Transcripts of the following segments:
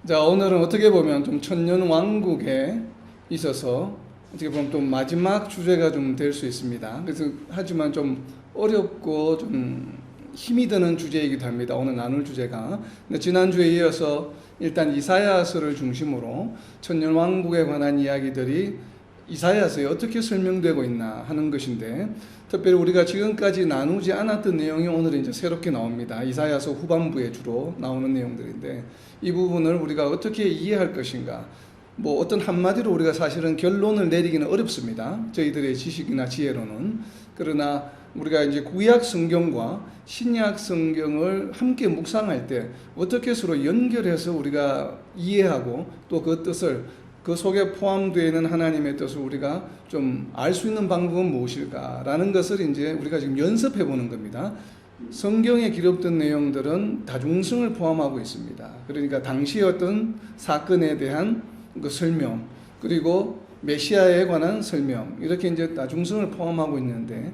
자, 오늘은 어떻게 보면 좀 천년 왕국에 있어서 어떻게 보면 또 마지막 주제가 좀 될 수 있습니다. 그래서 하지만 좀 어렵고 좀 힘이 드는 주제이기도 합니다. 오늘 나눌 주제가. 근데 지난주에 이어서 일단 이사야서를 중심으로 천년 왕국에 관한 이야기들이 이사야서에 어떻게 설명되고 있나 하는 것인데, 특별히 우리가 지금까지 나누지 않았던 내용이 오늘 이제 새롭게 나옵니다. 이사야서 후반부에 주로 나오는 내용들인데, 이 부분을 우리가 어떻게 이해할 것인가, 뭐 어떤 한마디로 우리가 사실은 결론을 내리기는 어렵습니다. 저희들의 지식이나 지혜로는. 그러나 우리가 이제 구약 성경과 신약 성경을 함께 묵상할 때 어떻게 서로 연결해서 우리가 이해하고 또 그 뜻을, 그 속에 포함되어 있는 하나님의 뜻을 우리가 좀 알 수 있는 방법은 무엇일까라는 것을 이제 우리가 지금 연습해 보는 겁니다. 성경에 기록된 내용들은 다중성을 포함하고 있습니다. 그러니까 당시의 어떤 사건에 대한 그 설명, 그리고 메시아에 관한 설명, 이렇게 이제 다중성을 포함하고 있는데,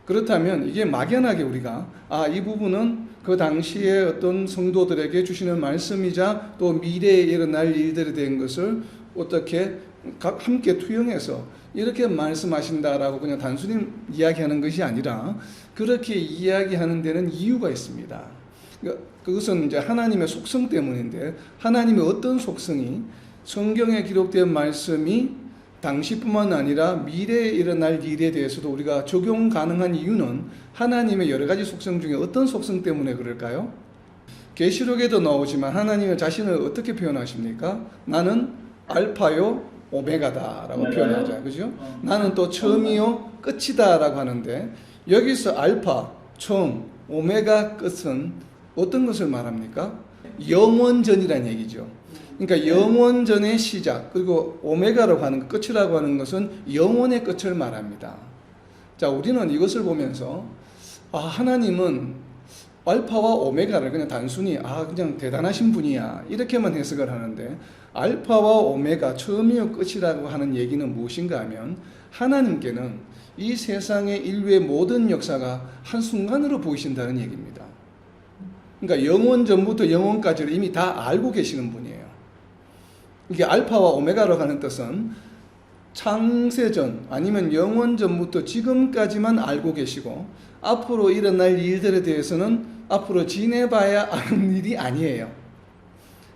그렇다면 이게 막연하게 우리가 이 부분은 그 당시에 어떤 성도들에게 주시는 말씀이자 또 미래에 일어날 일들에 대한 것을 어떻게 함께 투영해서 이렇게 말씀하신다라고 그냥 단순히 이야기하는 것이 아니라 그렇게 이야기하는 데는 이유가 있습니다. 그것은 이제 하나님의 속성 때문인데, 하나님의 어떤 속성이 성경에 기록된 말씀이 당시뿐만 아니라 미래에 일어날 일에 대해서도 우리가 적용 가능한 이유는 하나님의 여러 가지 속성 중에 어떤 속성 때문에 그럴까요? 계시록에도 나오지만 하나님의 자신을 어떻게 표현하십니까? 나는 알파요 오메가다라고 표현하죠. 그죠? 나는 또 처음이요 끝이다라고 하는데, 여기서 알파, 처음, 오메가 끝은 어떤 것을 말합니까? 영원전이라는 얘기죠. 그러니까 영원전의 시작, 그리고 오메가라고 하는 끝이라고 하는 것은 영원의 끝을 말합니다. 자, 우리는 이것을 보면서 하나님은 알파와 오메가를 그냥 단순히 그냥 대단하신 분이야 이렇게만 해석을 하는데, 알파와 오메가, 처음이요 끝이라고 하는 얘기는 무엇인가 하면 하나님께는 이 세상의 인류의 모든 역사가 한순간으로 보이신다는 얘기입니다. 그러니까 영원 전부터 영원까지를 이미 다 알고 계시는 분이에요. 이게 알파와 오메가로 하는 뜻은 창세전 아니면 영원 전부터 지금까지만 알고 계시고, 앞으로 일어날 일들에 대해서는 앞으로 지내봐야 아는 일이 아니에요.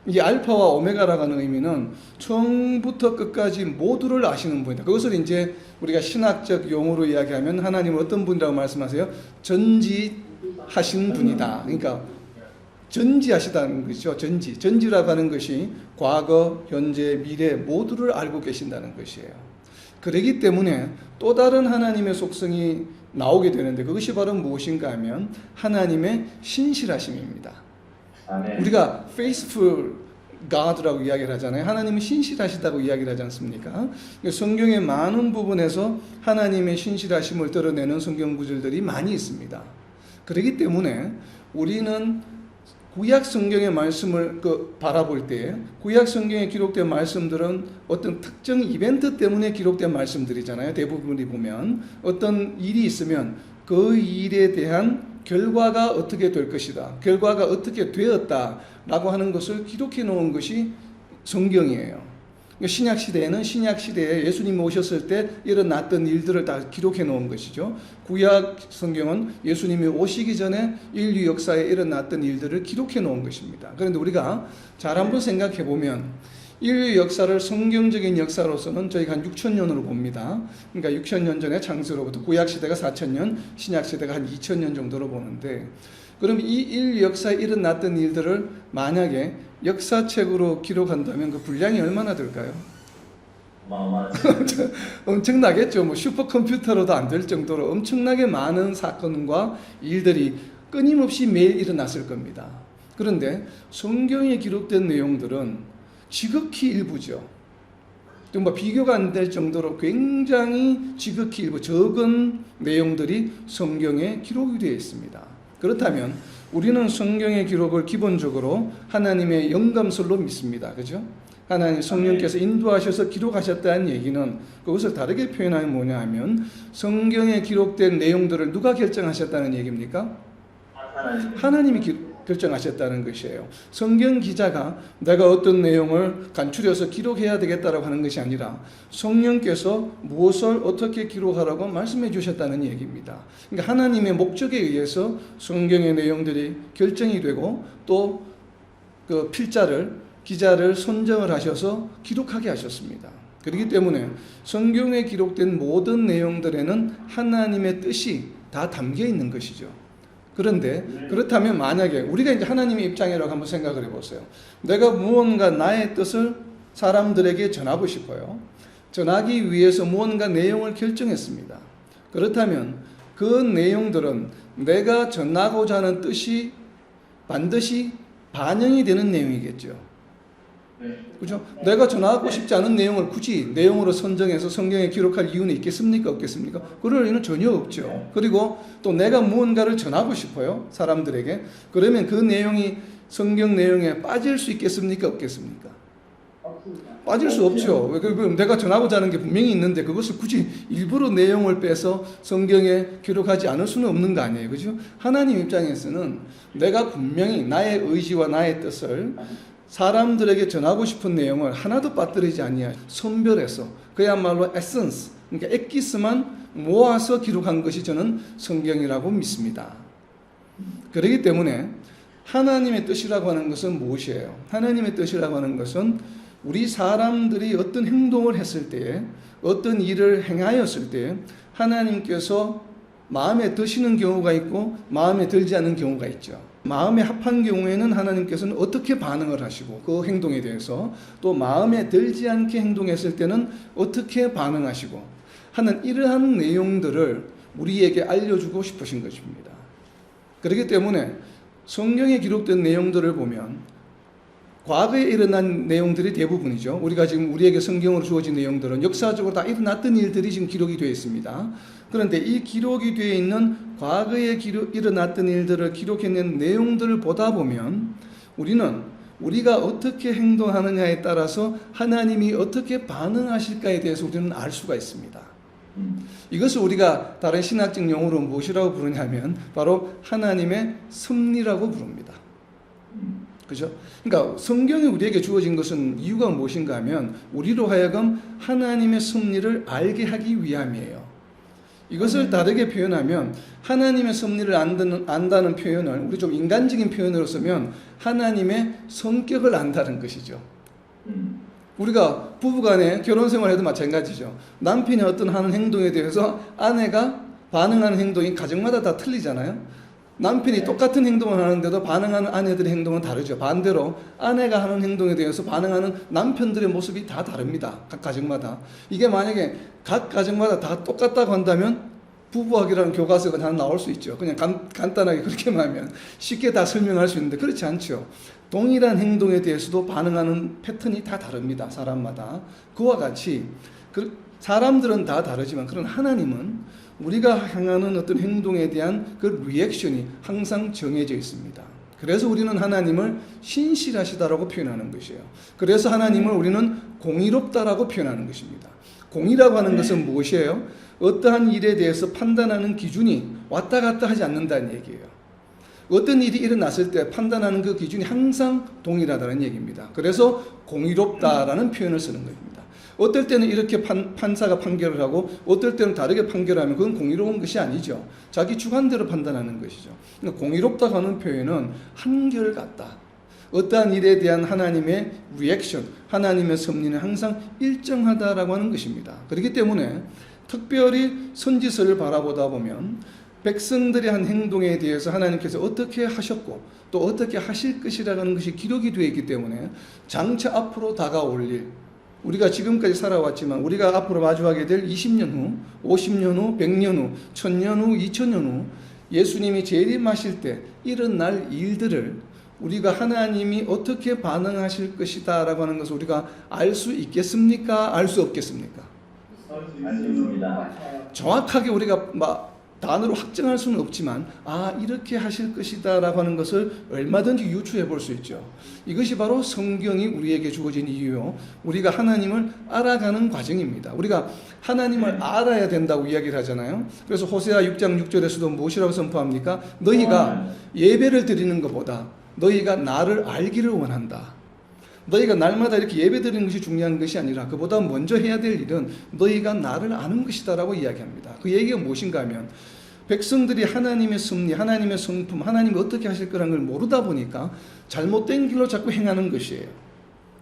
이게 알파와 오메가라고 하는 의미는 처음부터 끝까지 모두를 아시는 분이다. 그것을 이제 우리가 신학적 용어로 이야기하면 하나님은 어떤 분이라고 말씀하세요? 전지하신 분이다. 그러니까 전지하시다는 것이죠. 전지라고 하는 것이 과거, 현재, 미래 모두를 알고 계신다는 것이에요. 그렇기 때문에 또 다른 하나님의 속성이 나오게 되는데, 그것이 바로 무엇인가 하면 하나님의 신실하심입니다. 우리가 faithful God라고 이야기를 하잖아요. 하나님은 신실하시다고 이야기를 하지 않습니까? 성경의 많은 부분에서 하나님의 신실하심을 드러내는 성경 구절들이 많이 있습니다. 그렇기 때문에 우리는 구약 성경의 말씀을 바라볼 때, 구약 성경에 기록된 말씀들은 어떤 특정 이벤트 때문에 기록된 말씀들이잖아요. 대부분이 보면 어떤 일이 있으면 그 일에 대한 결과가 어떻게 될 것이다, 결과가 어떻게 되었다라고 하는 것을 기록해 놓은 것이 성경이에요. 신약 시대에는 신약 시대에 예수님이 오셨을 때 일어났던 일들을 다 기록해 놓은 것이죠. 구약 성경은 예수님이 오시기 전에 인류 역사에 일어났던 일들을 기록해 놓은 것입니다. 그런데 우리가 잘 한번 생각해 보면 인류 역사를 성경적인 역사로서는 저희가 한 6,000년으로 봅니다. 그러니까 6,000년 전에 창세로부터 구약 시대가 4,000년, 신약 시대가 한 2,000년 정도로 보는데, 그럼 이 인류 역사에 일어났던 일들을 만약에 역사책으로 기록한다면 그 분량이 얼마나 될까요? 엄청나겠죠. 뭐 슈퍼컴퓨터로도 안 될 정도로 엄청나게 많은 사건과 일들이 끊임없이 매일 일어났을 겁니다. 그런데 성경에 기록된 내용들은 지극히 일부죠. 정말 비교가 안 될 정도로 굉장히 지극히 일부, 적은 내용들이 성경에 기록이 되어 있습니다. 그렇다면 우리는 성경의 기록을 기본적으로 하나님의 영감설로 믿습니다. 그죠? 하나님 성령께서 인도하셔서 기록하셨다는 얘기는 그것을 다르게 표현하면 뭐냐 하면, 성경에 기록된 내용들을 누가 결정하셨다는 얘기입니까? 하나님이 결정하셨다는 것이에요. 성경 기자가 내가 어떤 내용을 간추려서 기록해야 되겠다라고 하는 것이 아니라 성령께서 무엇을 어떻게 기록하라고 말씀해 주셨다는 얘기입니다. 그러니까 하나님의 목적에 의해서 성경의 내용들이 결정이 되고 또 그 기자를 선정을 하셔서 기록하게 하셨습니다. 그렇기 때문에 성경에 기록된 모든 내용들에는 하나님의 뜻이 다 담겨 있는 것이죠. 그런데 그렇다면 만약에 우리가 이제 하나님의 입장이라고 한번 생각을 해보세요. 내가 무언가 나의 뜻을 사람들에게 전하고 싶어요. 전하기 위해서 무언가 내용을 결정했습니다. 그렇다면 그 내용들은 내가 전하고자 하는 뜻이 반드시 반영이 되는 내용이겠죠. 그죠? 내가 전하고 싶지 않은 내용을 굳이 내용으로 선정해서 성경에 기록할 이유는 있겠습니까? 없겠습니까? 그럴 이유는 전혀 없죠. 그리고 또 내가 무언가를 전하고 싶어요. 사람들에게. 그러면 그 내용이 성경 내용에 빠질 수 있겠습니까? 없겠습니까? 빠질 수 없죠. 내가 전하고자 하는 게 분명히 있는데 그것을 굳이 일부러 내용을 빼서 성경에 기록하지 않을 수는 없는 거 아니에요. 그죠? 하나님 입장에서는 내가 분명히 나의 의지와 나의 뜻을 사람들에게 전하고 싶은 내용을 하나도 빠뜨리지 아니하여 선별해서 그야말로 에센스, 그러니까 엑기스만 모아서 기록한 것이 저는 성경이라고 믿습니다. 그렇기 때문에 하나님의 뜻이라고 하는 것은 무엇이에요? 하나님의 뜻이라고 하는 것은 우리 사람들이 어떤 행동을 했을 때에 어떤 일을 행하였을 때에 하나님께서 마음에 드시는 경우가 있고 마음에 들지 않는 경우가 있죠. 마음에 합한 경우에는 하나님께서는 어떻게 반응을 하시고 그 행동에 대해서 또 마음에 들지 않게 행동했을 때는 어떻게 반응하시고 하는 이러한 내용들을 우리에게 알려주고 싶으신 것입니다. 그렇기 때문에 성경에 기록된 내용들을 보면 과거에 일어난 내용들이 대부분이죠. 우리가 지금 우리에게 성경으로 주어진 내용들은 역사적으로 다 일어났던 일들이 지금 기록이 되어 있습니다. 그런데 이 기록이 되어 있는 과거에 일어났던 일들을 기록해낸 내용들을 보다 보면 우리는 우리가 어떻게 행동하느냐에 따라서 하나님이 어떻게 반응하실까에 대해서 우리는 알 수가 있습니다. 이것을 우리가 다른 신학적 용어로 무엇이라고 부르냐면 바로 하나님의 섭리라고 부릅니다. 그죠? 그러니까 성경이 우리에게 주어진 것은 이유가 무엇인가 하면 우리로 하여금 하나님의 섭리를 알게 하기 위함이에요. 이것을 다르게 표현하면 하나님의 섭리를 안다는 표현을 우리 좀 인간적인 표현으로 쓰면 하나님의 성격을 안다는 것이죠. 우리가 부부간에 결혼생활 해도 마찬가지죠. 남편이 어떤 하는 행동에 대해서 아내가 반응하는 행동이 가정마다 다 틀리잖아요. 남편이 똑같은 행동을 하는데도 반응하는 아내들의 행동은 다르죠. 반대로 아내가 하는 행동에 대해서 반응하는 남편들의 모습이 다 다릅니다. 각 가정마다. 이게 만약에 각 가정마다 다 똑같다고 한다면 부부학이라는 교과서가 하나 나올 수 있죠. 그냥 간단하게 그렇게만 하면 쉽게 다 설명할 수 있는데 그렇지 않죠. 동일한 행동에 대해서도 반응하는 패턴이 다 다릅니다. 사람마다. 그와 같이 사람들은 다 다르지만 그런 하나님은 우리가 향하는 어떤 행동에 대한 그 리액션이 항상 정해져 있습니다. 그래서 우리는 하나님을 신실하시다라고 표현하는 것이에요. 그래서 하나님을 우리는 공의롭다라고 표현하는 것입니다. 공의라고 하는 것은 무엇이에요? 어떠한 일에 대해서 판단하는 기준이 왔다 갔다 하지 않는다는 얘기예요. 어떤 일이 일어났을 때 판단하는 그 기준이 항상 동일하다는 얘기입니다. 그래서 공의롭다라는 표현을 쓰는 겁니다. 어떨 때는 이렇게 판사가 판결을 하고 어떨 때는 다르게 판결하면 그건 공의로운 것이 아니죠. 자기 주관대로 판단하는 것이죠. 그러니까 공의롭다고 하는 표현은 한결같다. 어떠한 일에 대한 하나님의 리액션, 하나님의 섭리는 항상 일정하다라고 하는 것입니다. 그렇기 때문에 특별히 선지서를 바라보다 보면 백성들의 한 행동에 대해서 하나님께서 어떻게 하셨고 또 어떻게 하실 것이라는 것이 기록이 되어 있기 때문에 장차 앞으로 다가올 일, 우리가 지금까지 살아왔지만 우리가 앞으로 마주하게 될 20년 후, 50년 후, 100년 후, 1000년 후, 2000년 후 예수님이 재림하실 때 일어날 일들을 우리가 하나님이 어떻게 반응하실 것이다 라고 하는 것을 우리가 알 수 있겠습니까? 알 수 없겠습니까? 알겠습니다. 정확하게 우리가 단어로 확정할 수는 없지만 이렇게 하실 것이다 라고 하는 것을 얼마든지 유추해 볼 수 있죠. 이것이 바로 성경이 우리에게 주어진 이유요, 우리가 하나님을 알아가는 과정입니다. 우리가 하나님을 알아야 된다고 이야기를 하잖아요. 그래서 호세아 6장 6절에서도 무엇이라고 선포합니까? 너희가 예배를 드리는 것보다 너희가 나를 알기를 원한다. 너희가 날마다 이렇게 예배 드리는 것이 중요한 것이 아니라 그보다 먼저 해야 될 일은 너희가 나를 아는 것이다 라고 이야기합니다. 그 얘기가 무엇인가 하면, 백성들이 하나님의 섭리, 하나님의 성품, 하나님이 어떻게 하실 거라는 걸 모르다 보니까 잘못된 길로 자꾸 행하는 것이에요.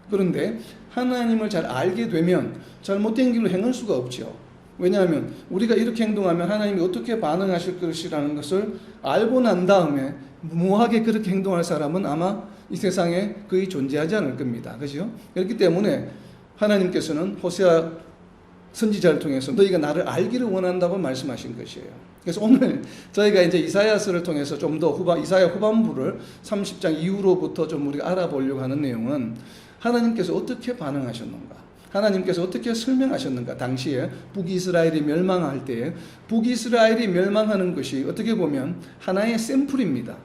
그런데 하나님을 잘 알게 되면 잘못된 길로 행할 수가 없죠. 왜냐하면 우리가 이렇게 행동하면 하나님이 어떻게 반응하실 것이라는 것을 알고 난 다음에 무모하게 그렇게 행동할 사람은 아마 이 세상에 거의 존재하지 않을 겁니다. 그죠? 그렇기 때문에 하나님께서는 호세아 선지자를 통해서 너희가 나를 알기를 원한다고 말씀하신 것이에요. 그래서 오늘 저희가 이제 이사야서를 통해서 좀 더 이사야 후반부를 30장 이후로부터 좀 우리가 알아보려고 하는 내용은, 하나님께서 어떻게 반응하셨는가, 하나님께서 어떻게 설명하셨는가. 당시에 북이스라엘이 멸망할 때에 북이스라엘이 멸망하는 것이 어떻게 보면 하나의 샘플입니다.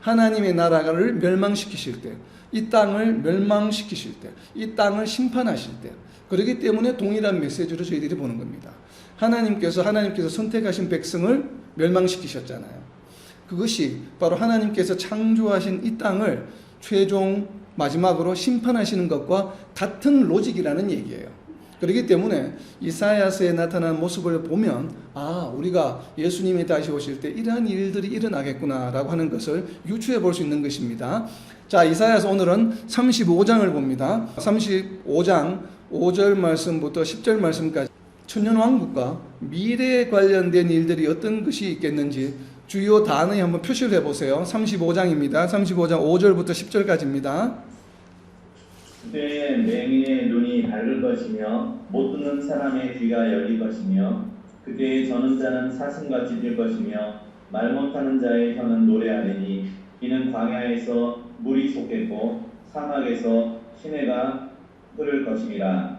하나님의 나라를 멸망시키실 때, 이 땅을 멸망시키실 때, 이 땅을 심판하실 때, 그렇기 때문에 동일한 메시지로 저희들이 보는 겁니다. 하나님께서 선택하신 백성을 멸망시키셨잖아요. 그것이 바로 하나님께서 창조하신 이 땅을 최종 마지막으로 심판하시는 것과 같은 로직이라는 얘기예요. 그렇기 때문에 이사야서에 나타난 모습을 보면 우리가 예수님이 다시 오실 때 이러한 일들이 일어나겠구나라고 하는 것을 유추해 볼 수 있는 것입니다. 자, 이사야서 오늘은 35장을 봅니다. 35장 5절 말씀부터 10절 말씀까지 천년왕국과 미래에 관련된 일들이 어떤 것이 있겠는지 주요 단어에 한번 표시를 해보세요. 35장입니다. 35장 5절부터 10절까지입니다. 그때에 맹인의 눈이 밝을 것이며 못 듣는 사람의 귀가 열릴 것이며 그때에 저는 자는 사슴같이 될 것이며 말 못하는 자의 혀는 노래하리니 이는 광야에서 물이 솟겠고 사막에서 시내가 흐를 것임이라.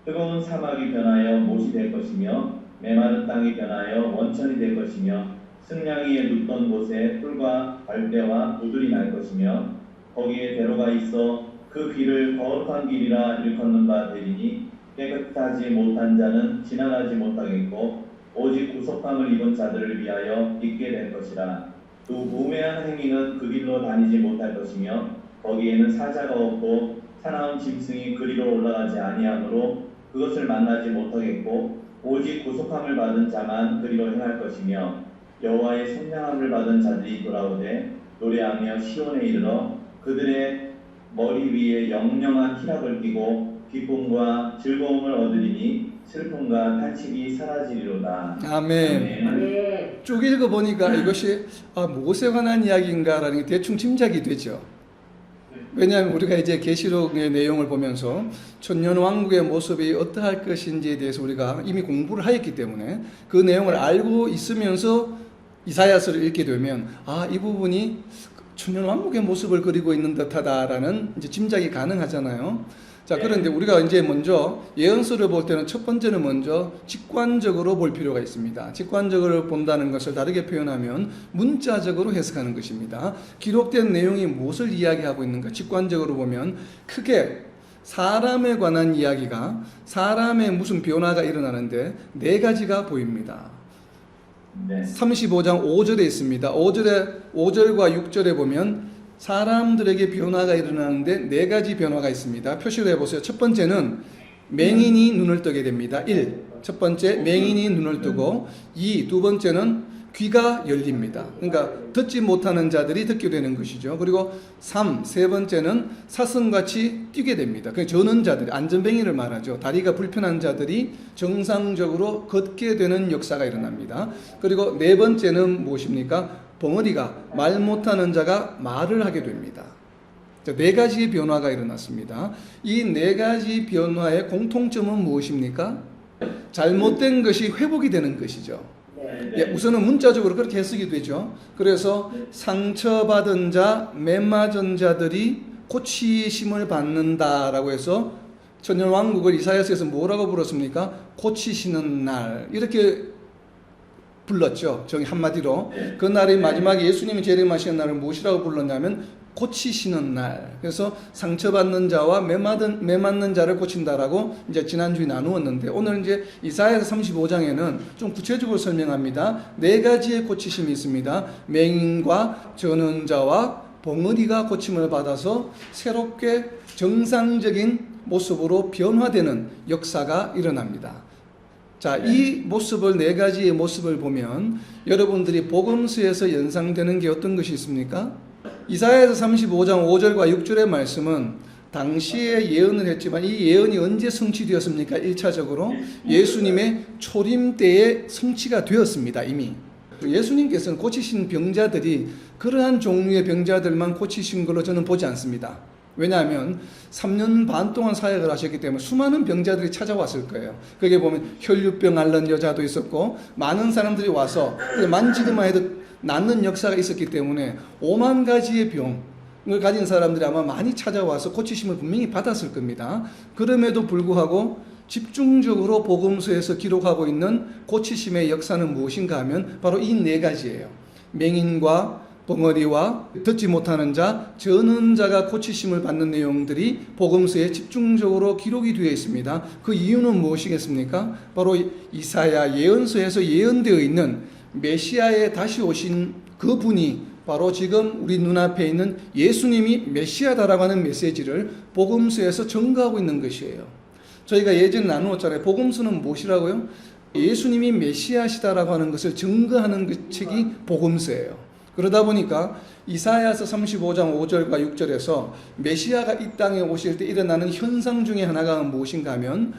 뜨거운 사막이 변하여 못이 될 것이며 메마른 땅이 변하여 원천이 될 것이며 승냥이에 눕던 곳에 풀과 갈대와 우들이 날 것이며 거기에 대로가 있어 그 길을 거룩한 길이라 일컫는 바 되리니 깨끗하지 못한 자는 지나가지 못하겠고 오직 구속함을 입은 자들을 위하여 있게 될 것이라. 또 우매한 행위는 그 길로 다니지 못할 것이며 거기에는 사자가 없고 사나운 짐승이 그리로 올라가지 아니하므로 그것을 만나지 못하겠고 오직 구속함을 받은 자만 그리로 행할 것이며 여호와의 선량함을 받은 자들이 돌아오되 노래하며 시온에 이르러 그들의 머리 위에 영영한 희락을 띠고 기쁨과 즐거움을 얻으리니 슬픔과 탄식이 사라지리로다. 아멘. 아멘. 쭉 읽어보니까 이것이 무엇에 관한 이야기인가라는 게 대충 짐작이 되죠. 왜냐하면 우리가 이제 계시록의 내용을 보면서 천년왕국의 모습이 어떠할 것인지에 대해서 우리가 이미 공부를 하였기 때문에 그 내용을 알고 있으면서 이사야서를 읽게 되면 이 부분이 천년왕국의 모습을 그리고 있는 듯하다라는 이제 짐작이 가능하잖아요. 자, 그런데 우리가 이제 먼저 예언서를 볼 때는 첫 번째는 먼저 직관적으로 볼 필요가 있습니다. 직관적으로 본다는 것을 다르게 표현하면 문자적으로 해석하는 것입니다. 기록된 내용이 무엇을 이야기하고 있는가? 직관적으로 보면 크게 사람에 관한 이야기가, 사람의 무슨 변화가 일어나는데 네 가지가 보입니다. 네. 35장 5절에 있습니다. 5절과 6절에 보면 사람들에게 변화가 일어나는데 네 가지 변화가 있습니다. 표시를 해보세요. 첫 번째는 맹인이 눈을 뜨게 됩니다. 1. 첫 번째, 맹인이 눈을 뜨고 2. 두 번째는 귀가 열립니다. 그러니까 듣지 못하는 자들이 듣게 되는 것이죠. 그리고 3. 세 번째는 사슴같이 뛰게 됩니다. 그 저는 자들이, 안전뱅이를 말하죠. 다리가 불편한 자들이 정상적으로 걷게 되는 역사가 일어납니다. 그리고 네 번째는 무엇입니까? 벙어리가, 말 못하는 자가 말을 하게 됩니다. 네 가지의 변화가 일어났습니다. 이 네 가지 변화의 공통점은 무엇입니까? 잘못된 것이 회복이 되는 것이죠. 우선은 문자적으로 그렇게 해석이 되죠. 그래서 상처받은 자, 매 맞은 자들이 고치심을 받는다라고 해서 천년왕국을 이사야서에서 뭐라고 불렀습니까? 고치시는 날, 이렇게 불렀죠. 정의 한마디로. 네. 그날이 마지막에 예수님이 재림하시는 날을 무엇이라고 불렀냐면 고치시는 날. 그래서 상처받는 자와 매 맞는 자를 고친다라고 이제 지난주에 나누었는데, 오늘 이제 이사야서 35장에는 좀 구체적으로 설명합니다. 네 가지의 고치심이 있습니다. 맹인과 저는 자와 벙어리가 고침을 받아서 새롭게 정상적인 모습으로 변화되는 역사가 일어납니다. 자, 이 모습을, 네 가지의 모습을 보면 여러분들이 복음서에서 연상되는 게 어떤 것이 있습니까? 이사야서 35장 5절과 6절의 말씀은 당시에 예언을 했지만 이 예언이 언제 성취되었습니까? 1차적으로 예수님의 초림 때에 성취가 되었습니다. 이미 예수님께서는 고치신 병자들이 그러한 종류의 병자들만 고치신 걸로 저는 보지 않습니다. 왜냐하면 3년 반 동안 사역을 하셨기 때문에 수많은 병자들이 찾아왔을 거예요. 거기에 보면 혈류병 앓는 여자도 있었고 많은 사람들이 와서 만지기만 해도 낫는 역사가 있었기 때문에 5만 가지의 병을 가진 사람들이 아마 많이 찾아와서 고치심을 분명히 받았을 겁니다. 그럼에도 불구하고 집중적으로 복음서에서 기록하고 있는 고치심의 역사는 무엇인가 하면 바로 이 네 가지예요. 맹인과 벙어리와 듣지 못하는 자, 저는 자가 고치심을 받는 내용들이 복음서에 집중적으로 기록이 되어 있습니다. 그 이유는 무엇이겠습니까? 바로 이사야 예언서에서 예언되어 있는 메시아에 다시 오신 그분이 바로 지금 우리 눈앞에 있는 예수님이 메시아다라고 하는 메시지를 복음서에서 증거하고 있는 것이에요. 저희가 예전에 나누었잖아요. 복음서는 무엇이라고요? 예수님이 메시아시다라고 하는 것을 증거하는 그 책이 복음서예요. 그러다 보니까 이사야서 35장 5절과 6절에서 메시아가 이 땅에 오실 때 일어나는 현상 중에 하나가 무엇인가 하면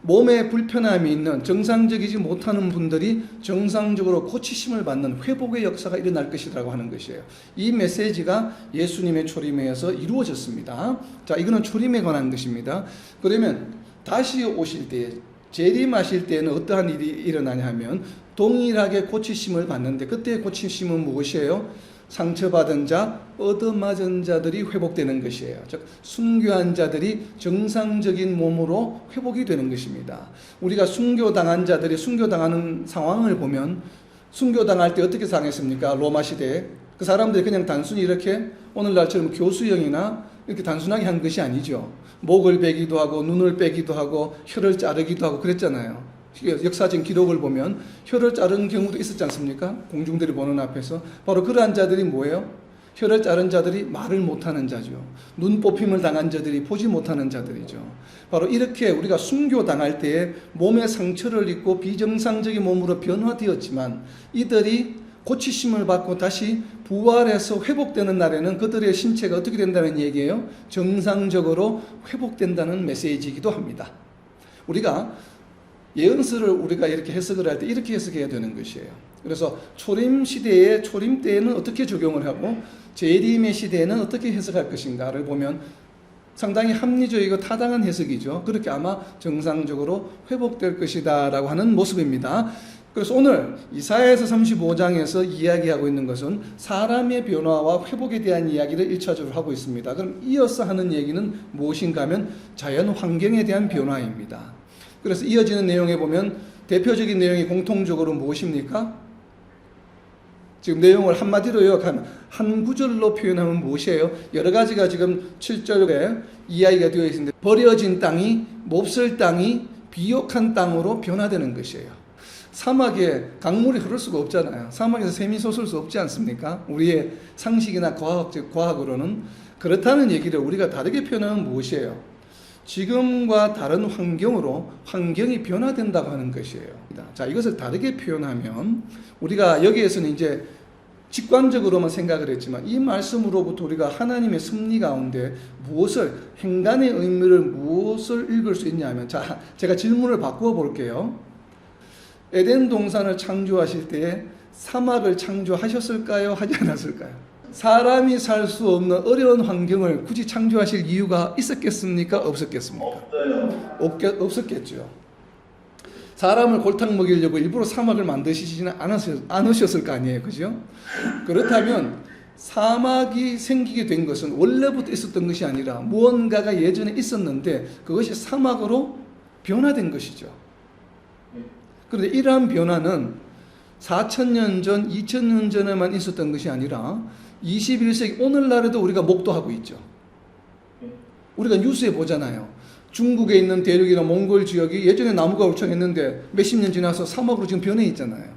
몸에 불편함이 있는 정상적이지 못하는 분들이 정상적으로 고치심을 받는 회복의 역사가 일어날 것이라고 하는 것이에요. 이 메시지가 예수님의 초림에서 이루어졌습니다. 자, 이거는 초림에 관한 것입니다. 그러면 다시 오실 때, 재림하실 때는 어떠한 일이 일어나냐 하면 동일하게 고치심을 받는데, 그때의 고치심은 무엇이에요? 상처받은 자, 얻어맞은 자들이 회복되는 것이에요. 즉 순교한 자들이 정상적인 몸으로 회복이 되는 것입니다. 우리가 순교당한 자들이 순교당하는 상황을 보면 순교당할 때 어떻게 상했습니까? 로마 시대에 그 사람들이 그냥 단순히 이렇게 오늘날처럼 교수형이나 이렇게 단순하게 한 것이 아니죠. 목을 베기도 하고 눈을 빼기도 하고 혀를 자르기도 하고 그랬잖아요. 역사적인 기록을 보면 혀를 자른 경우도 있었지 않습니까? 공중들이 보는 앞에서. 바로 그러한 자들이 뭐예요? 혀를 자른 자들이 말을 못하는 자죠. 눈 뽑힘을 당한 자들이 보지 못하는 자들이죠. 바로 이렇게 우리가 순교당할 때에 몸에 상처를 입고 비정상적인 몸으로 변화되었지만 이들이 고치심을 받고 다시 부활해서 회복되는 날에는 그들의 신체가 어떻게 된다는 얘기예요? 정상적으로 회복된다는 메시지이기도 합니다. 우리가 예언서를 우리가 이렇게 해석을 할 때 이렇게 해석해야 되는 것이에요. 그래서 초림 시대에, 초림 때에는 어떻게 적용을 하고 재림의 시대에는 어떻게 해석할 것인가를 보면 상당히 합리적이고 타당한 해석이죠. 그렇게 아마 정상적으로 회복될 것이다 라고 하는 모습입니다. 그래서 오늘 이사야서 35장에서 이야기하고 있는 것은 사람의 변화와 회복에 대한 이야기를 1차적으로 하고 있습니다. 그럼 이어서 하는 얘기는 무엇인가 하면 자연 환경에 대한 변화입니다. 그래서 이어지는 내용에 보면 대표적인 내용이 공통적으로 무엇입니까? 지금 내용을 한마디로 요약하면 한 구절로 표현하면 무엇이에요? 여러 가지가 지금 7절에 이야기가 되어 있는데 버려진 땅이 몹쓸 땅이 비옥한 땅으로 변화되는 것이에요. 사막에 강물이 흐를 수가 없잖아요. 사막에서 샘이 솟을 수 없지 않습니까? 우리의 상식이나 과학으로는. 그렇다는 얘기를 우리가 다르게 표현하면 무엇이에요? 지금과 다른 환경으로 환경이 변화된다고 하는 것이에요. 자, 이것을 다르게 표현하면 우리가 여기에서는 이제 직관적으로만 생각을 했지만 이 말씀으로부터 우리가 하나님의 섭리 가운데 무엇을, 행간의 의미를 무엇을 읽을 수 있냐 하면, 자, 제가 질문을 바꾸어 볼게요. 에덴 동산을 창조하실 때에 사막을 창조하셨을까요? 하지 않았을까요? 사람이 살 수 없는 어려운 환경을 굳이 창조하실 이유가 있었겠습니까? 없었겠습니까? 없어요. 없었겠죠. 사람을 골탕 먹이려고 일부러 사막을 만드시지는 않으셨을 거 아니에요. 그죠? 그렇다면 사막이 생기게 된 것은 원래부터 있었던 것이 아니라 무언가가 예전에 있었는데 그것이 사막으로 변화된 것이죠. 그런데 이러한 변화는 4,000년 전, 2,000년 전에만 있었던 것이 아니라 21세기 오늘날에도 우리가 목도하고 있죠. 우리가 뉴스에 보잖아요. 중국에 있는 대륙이나 몽골 지역이 예전에 나무가 울창했는데 몇십 년 지나서 사막으로 지금 변해 있잖아요.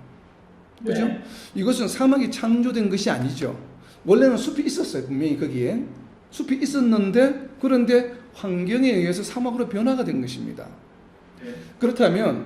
그죠? 네. 이것은 사막이 창조된 것이 아니죠. 원래는 숲이 있었어요. 분명히 거기에. 숲이 있었는데 그런데 환경에 의해서 사막으로 변화가 된 것입니다. 네. 그렇다면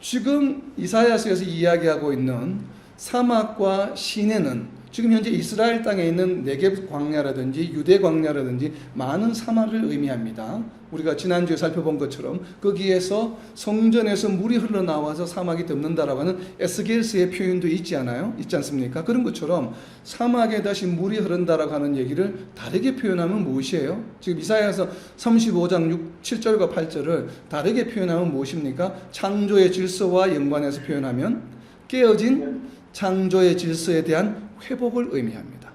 지금 이사야서에서 이야기하고 있는 사막과 시내는 지금 현재 이스라엘 땅에 있는 네겝 광야라든지 유대 광야라든지 많은 사막을 의미합니다. 우리가 지난주에 살펴본 것처럼 거기에서 성전에서 물이 흘러나와서 사막이 덮는다라고 하는 에스겔서의 표현도 있지 않아요? 있지 않습니까? 그런 것처럼 사막에 다시 물이 흐른다라고 하는 얘기를 다르게 표현하면 무엇이에요? 지금 이사야서 35장 7절과 8절을 다르게 표현하면 무엇입니까? 창조의 질서와 연관해서 표현하면 깨어진 창조의 질서에 대한 회복을 의미합니다.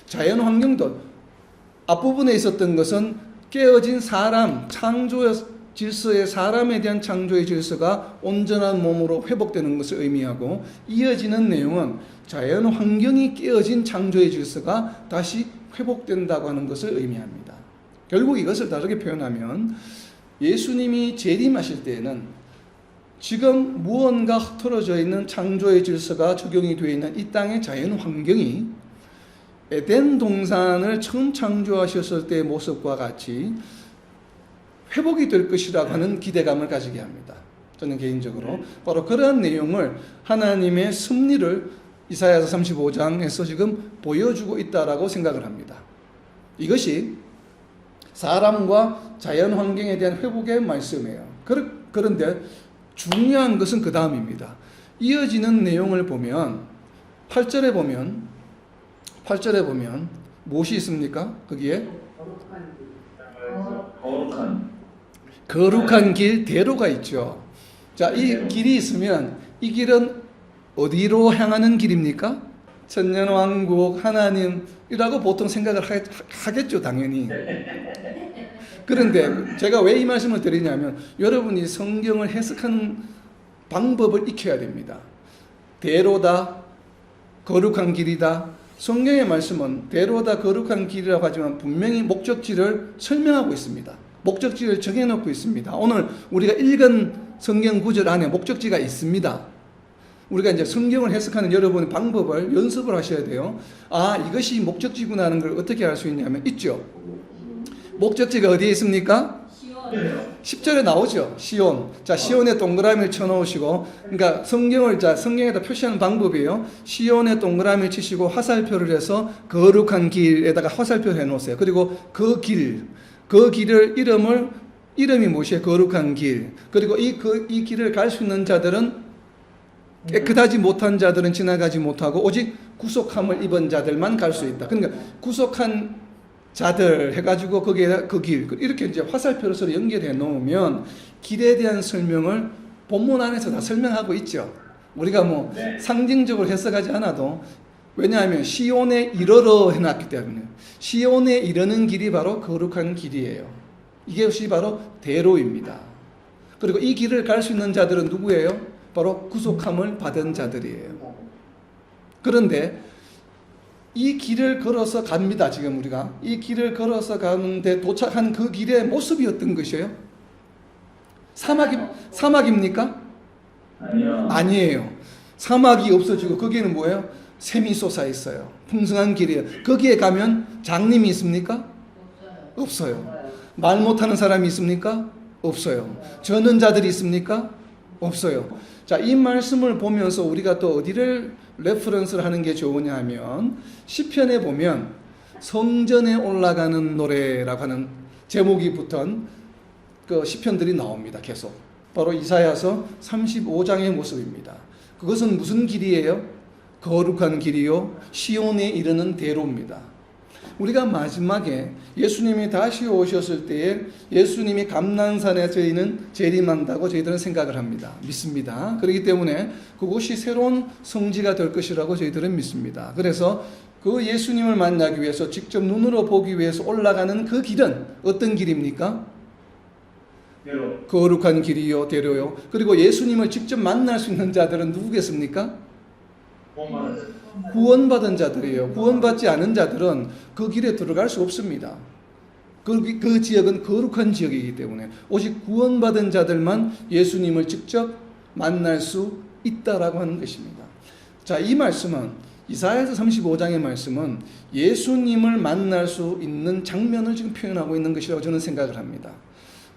자연 환경도 앞부분에 있었던 것은 깨어진 사람, 창조의 질서의 사람에 대한 창조의 질서가 온전한 몸으로 회복되는 것을 의미하고 이어지는 내용은 자연 환경이 깨어진 창조의 질서가 다시 회복된다고 하는 것을 의미합니다. 결국 이것을 다르게 표현하면 예수님이 재림하실 때에는 지금 무언가 흐트러져 있는 창조의 질서가 적용이 되어 있는 이 땅의 자연 환경이 에덴 동산을 처음 창조하셨을 때의 모습과 같이 회복이 될 것이라고 하는 기대감을 가지게 합니다. 저는 개인적으로 바로 그러한 내용을 하나님의 섭리를 이사야서 35장에서 지금 보여주고 있다라고 생각을 합니다. 이것이 사람과 자연 환경에 대한 회복의 말씀이에요. 그런데 중요한 것은 그 다음입니다. 이어지는 내용을 보면 8절에 보면 무엇이 있습니까? 거기에 거룩한 길, 대로가 있죠. 자, 이 길이 있으면 이 길은 어디로 향하는 길입니까? 천년왕국 하나님이라고 보통 생각을 하겠죠, 당연히. 그런데 제가 왜 이 말씀을 드리냐면 여러분이 성경을 해석하는 방법을 익혀야 됩니다. 대로다, 거룩한 길이다. 성경의 말씀은 대로다, 거룩한 길이라고 하지만 분명히 목적지를 설명하고 있습니다. 목적지를 정해놓고 있습니다. 오늘 우리가 읽은 성경 구절 안에 목적지가 있습니다. 우리가 이제 성경을 해석하는 여러분의 방법을 연습을 하셔야 돼요. 아, 이것이 목적지구나 하는 걸 어떻게 알 수 있냐면 있죠. 목적지가 어디에 있습니까? 10절에 나오죠. 시온. 자, 시온에 동그라미를 쳐놓으시고, 그러니까 성경에다 표시하는 방법이에요. 시온에 동그라미를 치시고 화살표를 해서 거룩한 길에다가 화살표를 해놓으세요. 그리고 그 길을 이름이 무엇이에요? 거룩한 길. 그리고 이 길을 갈 수 있는 자들은 깨끗하지 못한 자들은 지나가지 못하고 오직 구속함을 입은 자들만 갈 수 있다. 그러니까 구속한 자들 해가지고 거기에 그 길 이렇게 이제 화살표로 서로 연결해 놓으면 길에 대한 설명을 본문 안에서 다 설명하고 있죠. 우리가 뭐 상징적으로 해석하지 않아도 왜냐하면 시온에 이르러 해놨기 때문에 시온에 이르는 길이 바로 거룩한 길이에요. 이것이 바로 대로입니다. 그리고 이 길을 갈 수 있는 자들은 누구예요? 바로 구속함을 받은 자들이에요. 그런데 이 길을 걸어서 갑니다. 지금 우리가 이 길을 걸어서 가는데 도착한 그 길의 모습이 어떤 것이에요? 사막입니까? 아니요. 아니에요. 사막이 없어지고 거기에는 뭐예요? 샘이 솟아 있어요. 풍성한 길이에요. 거기에 가면 장님이 있습니까? 없어요. 말 못하는 사람이 있습니까? 없어요. 저는 자들이 있습니까? 없어요. 자, 이 말씀을 보면서 우리가 또 어디를 레퍼런스를 하는 게 좋으냐 하면 시편에 보면 성전에 올라가는 노래라고 하는 제목이 붙은 그 시편들이 나옵니다. 계속. 바로 이사야서 35장의 모습입니다. 그것은 무슨 길이에요? 거룩한 길이요 시온에 이르는 대로입니다. 우리가 마지막에 예수님이 다시 오셨을 때에 예수님이 감난산에 저희는 재림한다고 저희들은 생각을 합니다. 믿습니다. 그렇기 때문에 그곳이 새로운 성지가 될 것이라고 저희들은 믿습니다. 그래서 그 예수님을 만나기 위해서 직접 눈으로 보기 위해서 올라가는 그 길은 어떤 길입니까? 거룩한 길이요 대로요. 그리고 예수님을 직접 만날 수 있는 자들은 누구겠습니까? 구원받은 자들이에요. 구원받지 않은 자들은 그 길에 들어갈 수 없습니다. 그 지역은 거룩한 지역이기 때문에 오직 구원받은 자들만 예수님을 직접 만날 수 있다라고 하는 것입니다. 자, 이 말씀은 이사야서 35장의 말씀은 예수님을 만날 수 있는 장면을 지금 표현하고 있는 것이라고 저는 생각을 합니다.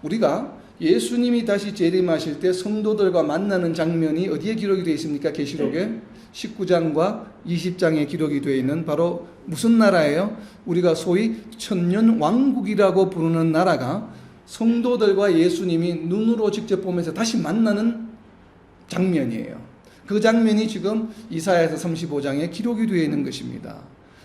우리가 예수님이 다시 재림하실 때 성도들과 만나는 장면이 어디에 기록이 되어 있습니까? 계시록에 19장과 20장에 기록이 되어 있는 바로 무슨 나라예요? 우리가 소위 천년 왕국이라고 부르는 나라가 성도들과 예수님이 눈으로 직접 보면서 다시 만나는 장면이에요. 그 장면이 지금 이사야서 35장에 기록이 되어 있는 것입니다.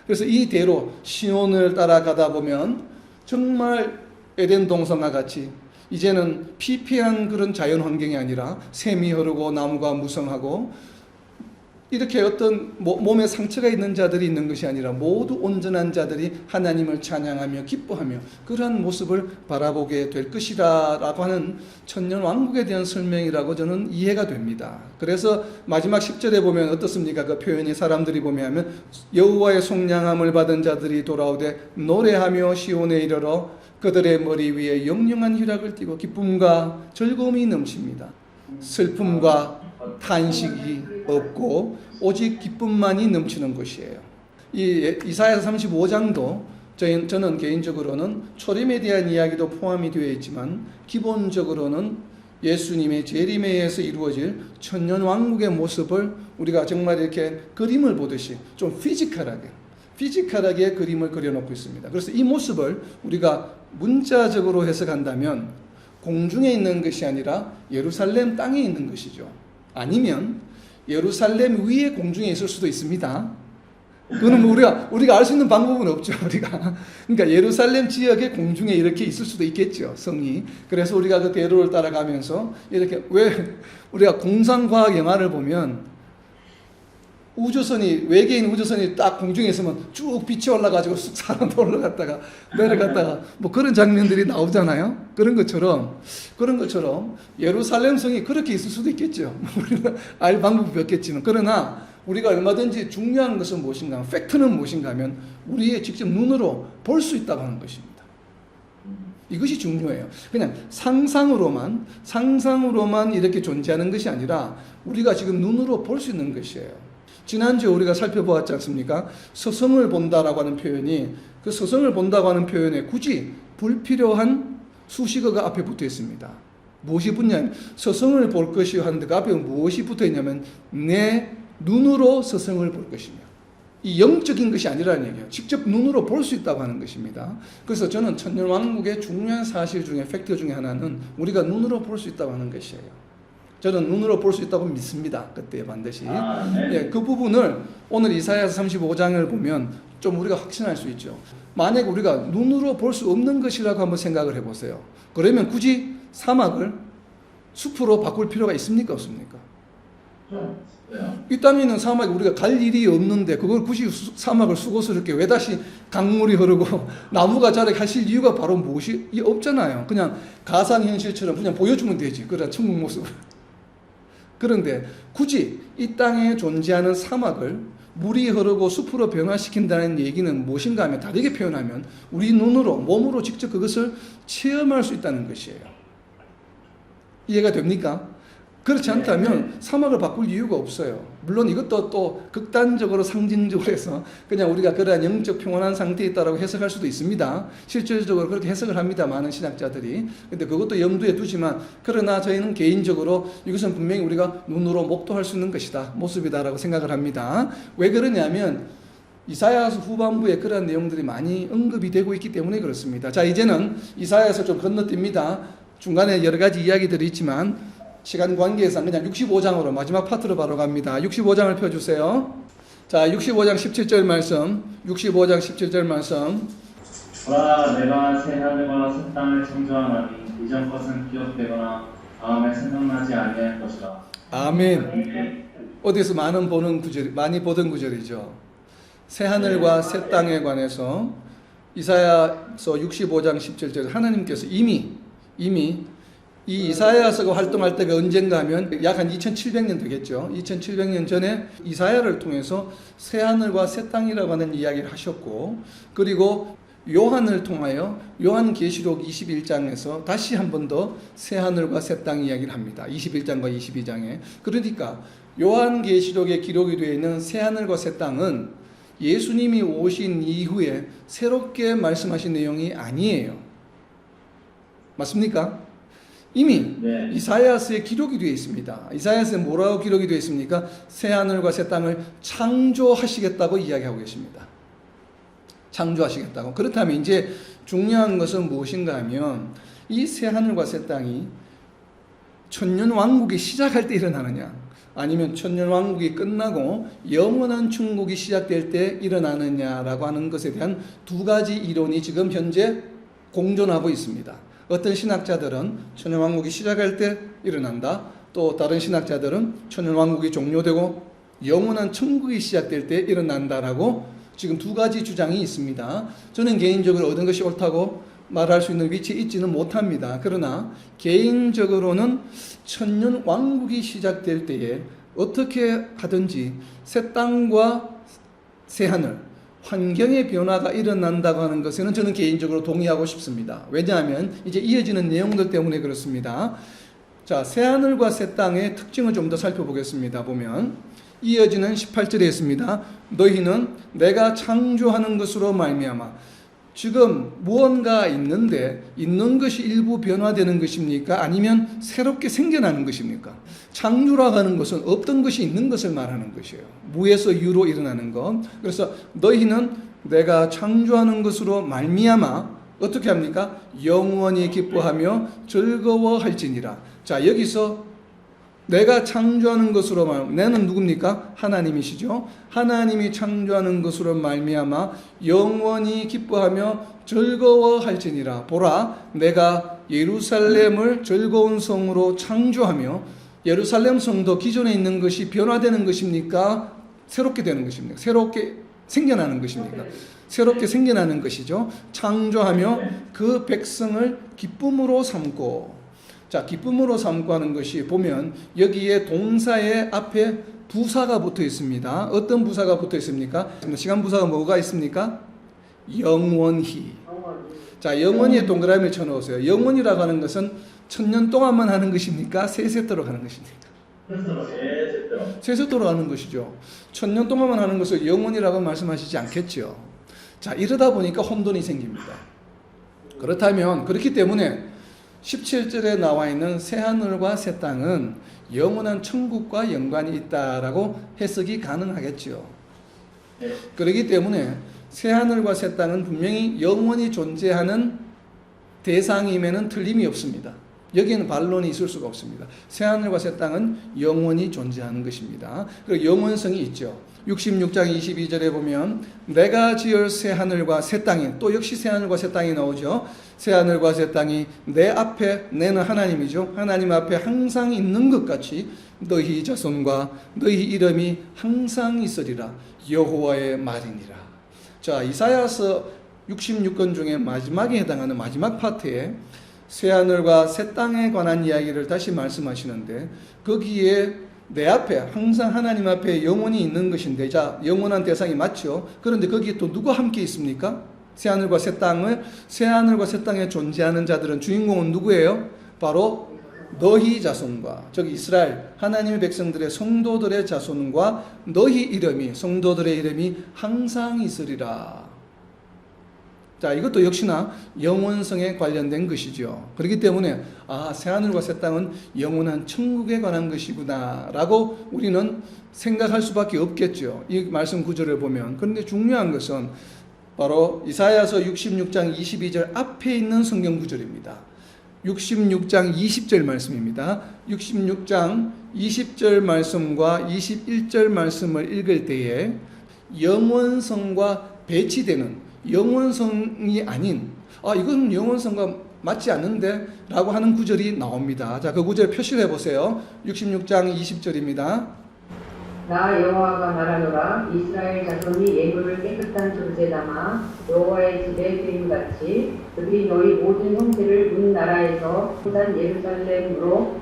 그래서 이 대로 시온을 따라가다 보면 정말 에덴 동성과 같이 이제는 피폐한 그런 자연 환경이 아니라 샘이 흐르고 나무가 무성하고 이렇게 어떤 몸에 상처가 있는 자들이 있는 것이 아니라 모두 온전한 자들이 하나님을 찬양하며 기뻐하며 그러한 모습을 바라보게 될 것이라고 하는 천년 왕국에 대한 설명이라고 저는 이해가 됩니다. 그래서 마지막 10절에 보면 어떻습니까? 그 표현이 사람들이 보면 여호와의 속량함을 받은 자들이 돌아오되 노래하며 시온에 이르러 그들의 머리 위에 영영한 희락을 띠고 기쁨과 즐거움이 넘칩니다. 슬픔과 탄식이 없고 오직 기쁨만이 넘치는 것이에요. 이 이사야서 35장도 저는 개인적으로는 초림에 대한 이야기도 포함이 되어 있지만 기본적으로는 예수님의 재림에 의해서 이루어질 천년 왕국의 모습을 우리가 정말 이렇게 그림을 보듯이 좀 피지컬하게 그림을 그려놓고 있습니다. 그래서 이 모습을 우리가 문자적으로 해석한다면 공중에 있는 것이 아니라 예루살렘 땅에 있는 것이죠. 아니면 예루살렘 위에 공중에 있을 수도 있습니다. 그거는 우리가 알 수 있는 방법은 없죠. 그러니까 예루살렘 지역의 공중에 이렇게 있을 수도 있겠죠. 성이. 그래서 우리가 그 대로를 따라가면서 이렇게 왜 우리가 공상과학 영화를 보면 외계인 우주선이 딱 공중에 있으면 쭉 빛이 올라가지고 사람도 올라갔다가 내려갔다가 뭐 그런 장면들이 나오잖아요. 그런 것처럼 예루살렘 성이 그렇게 있을 수도 있겠죠. 우리는 알 방법이 없겠지만 그러나 우리가 얼마든지 중요한 것은 무엇인가 하면 팩트는 무엇인가 하면 우리의 직접 눈으로 볼 수 있다고 하는 것입니다. 이것이 중요해요. 그냥 상상으로만 이렇게 존재하는 것이 아니라 우리가 지금 눈으로 볼 수 있는 것이에요. 지난주에 우리가 살펴보았지 않습니까? 서성을 본다라고 하는 표현이 그 서성을 본다고 하는 표현에 굳이 불필요한 수식어가 앞에 붙어 있습니다. 무엇이 붙냐면 서성을 볼 것이요 하는데 그 앞에 무엇이 붙어 있냐면 내 눈으로 서성을 볼 것이며 이 영적인 것이 아니라는 얘기예요. 직접 눈으로 볼 수 있다고 하는 것입니다. 그래서 저는 천년왕국의 중요한 사실 중에 팩트 중에 하나는 우리가 눈으로 볼 수 있다고 하는 것이에요. 저는 눈으로 볼 수 있다고 믿습니다. 그때 반드시. 네, 그 부분을 오늘 이사야서 35장을 보면 좀 우리가 확신할 수 있죠. 만약 우리가 눈으로 볼 수 없는 것이라고 한번 생각을 해보세요. 그러면 굳이 사막을 숲으로 바꿀 필요가 있습니까? 없습니까? 이 땅에 있는 사막에 우리가 갈 일이 없는데 그걸 굳이 사막을 수고스럽게 왜 다시 강물이 흐르고 나무가 자라게 하실 이유가 바로 무엇이 없잖아요. 그냥 가상현실처럼 그냥 보여주면 되지. 그런 천국 모습을. 그런데 굳이 이 땅에 존재하는 사막을 물이 흐르고 숲으로 변화시킨다는 얘기는 무엇인가 하면 다르게 표현하면 우리 눈으로 몸으로 직접 그것을 체험할 수 있다는 것이에요. 이해가 됩니까? 그렇지 않다면 사막을 바꿀 이유가 없어요. 물론 이것도 또 극단적으로 상징적으로 해서 그냥 우리가 그러한 영적 평온한 상태에 있다라고 해석할 수도 있습니다. 실질적으로 그렇게 해석을 합니다. 많은 신학자들이. 근데 그것도 염두에 두지만 그러나 저희는 개인적으로 이것은 분명히 우리가 눈으로 목도할 수 있는 것이다. 모습이다라고 생각을 합니다. 왜 그러냐면 이사야서 후반부에 그러한 내용들이 많이 언급이 되고 있기 때문에 그렇습니다. 자, 이제는 이사야서 좀 건너뜁니다. 중간에 여러 가지 이야기들이 있지만 시간 관계상 그냥 65장으로 마지막 파트로 바로 갑니다. 65장을 펴주세요. 자, 65장 17절 말씀. 65장 17절 말씀. 보라, 내가 새 하늘과 새 땅을 창조하나니 이전 것은 기억되거나 다음에 생각나지 아니할 것이라. 아멘. 어디서 많이 보던 구절이죠. 새 하늘과 새 땅에 관해서 이사야서 65장 17절 하나님께서 이미 이 이사야서가 활동할 때가 언젠가 하면 약 한 2700년 되겠죠. 2700년 전에 이사야를 통해서 새하늘과 새 땅이라고 하는 이야기를 하셨고, 그리고 요한을 통하여 요한계시록 21장에서 다시 한 번 더 새하늘과 새 땅 이야기를 합니다. 21장과 22장에. 그러니까 요한계시록에 기록이 되어 있는 새하늘과 새 땅은 예수님이 오신 이후에 새롭게 말씀하신 내용이 아니에요. 맞습니까? 이미 네. 이사야서에 기록이 되어 있습니다. 이사야서에 뭐라고 기록이 되어 있습니까? 새하늘과 새 땅을 창조하시겠다고 이야기하고 계십니다. 창조하시겠다고. 그렇다면 이제 중요한 것은 무엇인가 하면 이 새하늘과 새 땅이 천년왕국이 시작할 때 일어나느냐, 아니면 천년왕국이 끝나고 영원한 천국이 시작될 때 일어나느냐라고 하는 것에 대한 두 가지 이론이 지금 현재 공존하고 있습니다. 어떤 신학자들은 천년왕국이 시작할 때 일어난다. 또 다른 신학자들은 천년왕국이 종료되고 영원한 천국이 시작될 때 일어난다라고 지금 두 가지 주장이 있습니다. 저는 개인적으로 어떤 것이 옳다고 말할 수 있는 위치에 있지는 못합니다. 그러나 개인적으로는 천년왕국이 시작될 때에 어떻게 하든지 새 땅과 새 하늘, 환경의 변화가 일어난다고 하는 것에는 저는 개인적으로 동의하고 싶습니다. 왜냐하면 이제 이어지는 내용들 때문에 그렇습니다. 자, 새 하늘과 새 땅의 특징을 좀 더 살펴보겠습니다. 보면 이어지는 18절에 있습니다. 너희는 내가 창조하는 것으로 말미암아. 지금 무언가 있는데 있는 것이 일부 변화되는 것입니까? 아니면 새롭게 생겨나는 것입니까? 창조라고 하는 것은 없던 것이 있는 것을 말하는 것이에요. 무에서 유로 일어나는 것. 그래서 너희는 내가 창조하는 것으로 말미암아 어떻게 합니까? 영원히 기뻐하며 즐거워할지니라. 자, 여기서 내가 창조하는 것으로 내는 누굽니까? 하나님이시죠. 하나님이 창조하는 것으로 말미암아 영원히 기뻐하며 즐거워할지니라. 보라, 내가 예루살렘을 즐거운 성으로 창조하며. 예루살렘 성도 기존에 있는 것이 변화되는 것입니까? 새롭게 되는 것입니까? 새롭게 생겨나는 것입니까? 새롭게 생겨나는 것이죠. 창조하며 그 백성을 기쁨으로 삼고. 자, 기쁨으로 삼고 하는 것이 보면 여기에 동사의 앞에 부사가 붙어 있습니다. 어떤 부사가 붙어 있습니까? 시간 부사가 뭐가 있습니까? 영원히. 자, 영원히에 동그라미를 쳐놓으세요. 영원이라고 하는 것은 천년 동안만 하는 것입니까? 세세토록 하는 것입니까? 세세토록 하는 것이죠. 천년 동안만 하는 것을 영원이라고 말씀하시지 않겠죠. 자, 이러다 보니까 혼돈이 생깁니다. 그렇다면, 그렇기 때문에 17절에 나와 있는 새하늘과 새 땅은 영원한 천국과 연관이 있다라고 해석이 가능하겠죠. 그렇기 때문에 새하늘과 새 땅은 분명히 영원히 존재하는 대상임에는 틀림이 없습니다. 여기에는 반론이 있을 수가 없습니다. 새하늘과 새 땅은 영원히 존재하는 것입니다. 그리고 영원성이 있죠. 66장 22절에 보면 내가 지을 새하늘과 새 땅이, 또 역시 새하늘과 새 땅이 나오죠. 새하늘과 새 땅이 내 앞에, 내는 하나님이죠. 하나님 앞에 항상 있는 것 같이 너희 자손과 너희 이름이 항상 있으리라. 여호와의 말이니라. 자, 이사야서 66권 중에 마지막에 해당하는 마지막 파트에 새하늘과 새 땅에 관한 이야기를 다시 말씀하시는데, 거기에 내 앞에, 항상 하나님 앞에 영원히 있는 것인데, 자, 영원한 대상이 맞죠. 그런데 거기에 또 누가 함께 있습니까? 새하늘과 새 땅에 존재하는 자들은 주인공은 누구예요? 바로 너희 자손과, 저기 이스라엘 하나님의 백성들의 성도들의 자손과 너희 이름이, 성도들의 이름이 항상 있으리라. 자, 이것도 역시나 영원성에 관련된 것이죠. 그렇기 때문에 새하늘과 새 땅은 영원한 천국에 관한 것이구나 라고 우리는 생각할 수밖에 없겠죠. 이 말씀 구절을 보면. 그런데 중요한 것은 바로 이사야서 66장 22절 앞에 있는 성경 구절입니다. 66장 20절 말씀입니다. 66장 20절 말씀과 21절 말씀을 읽을 때에 영원성과 배치되는, 영원성이 아닌, 이건 영원성과 맞지 않는데 라고 하는 구절이 나옵니다. 자, 그 구절 표시를 해보세요. 66장 20절입니다. 나 여호와가 말하노라. 이스라엘 자손이 예물을 깨끗한 그릇에 담아 여호와의 집에 드림같이 그들이 너희 모든 형제를 문 나라에서 단 예루살렘으로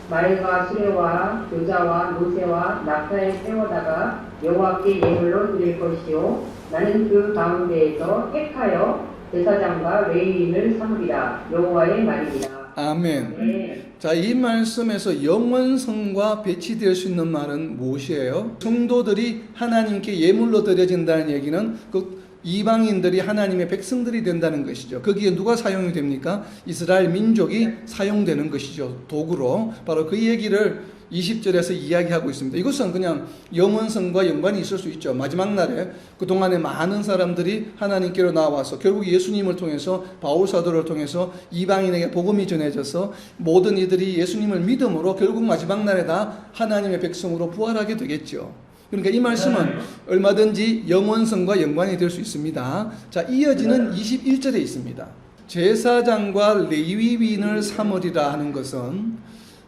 말과 수레와 교자와 노새와 낙타에 태워다가 여호와께 예물로 드릴 것이요 나는 그 가운데에서 택하여 제사장과 레위인을 삼으리라. 여호와의 말이니라. 아멘. 네. 자, 이 말씀에서 영원성과 배치될 수 있는 말은 무엇이에요? 성도들이 하나님께 예물로 드려진다는 얘기는 그 이방인들이 하나님의 백성들이 된다는 것이죠. 거기에 누가 사용이 됩니까? 이스라엘 민족이 사용되는 것이죠. 도구로. 바로 그 얘기를 20절에서 이야기하고 있습니다. 이것은 그냥 영원성과 연관이 있을 수 있죠. 마지막 날에 그동안에 많은 사람들이 하나님께로 나와서 결국 예수님을 통해서 바울 사도를 통해서 이방인에게 복음이 전해져서 모든 이들이 예수님을 믿음으로 결국 마지막 날에 다 하나님의 백성으로 부활하게 되겠죠. 그러니까 이 말씀은 얼마든지 영원성과 연관이 될 수 있습니다. 자, 이어지는 21절에 있습니다. 제사장과 레위인을 삼으리라 하는 것은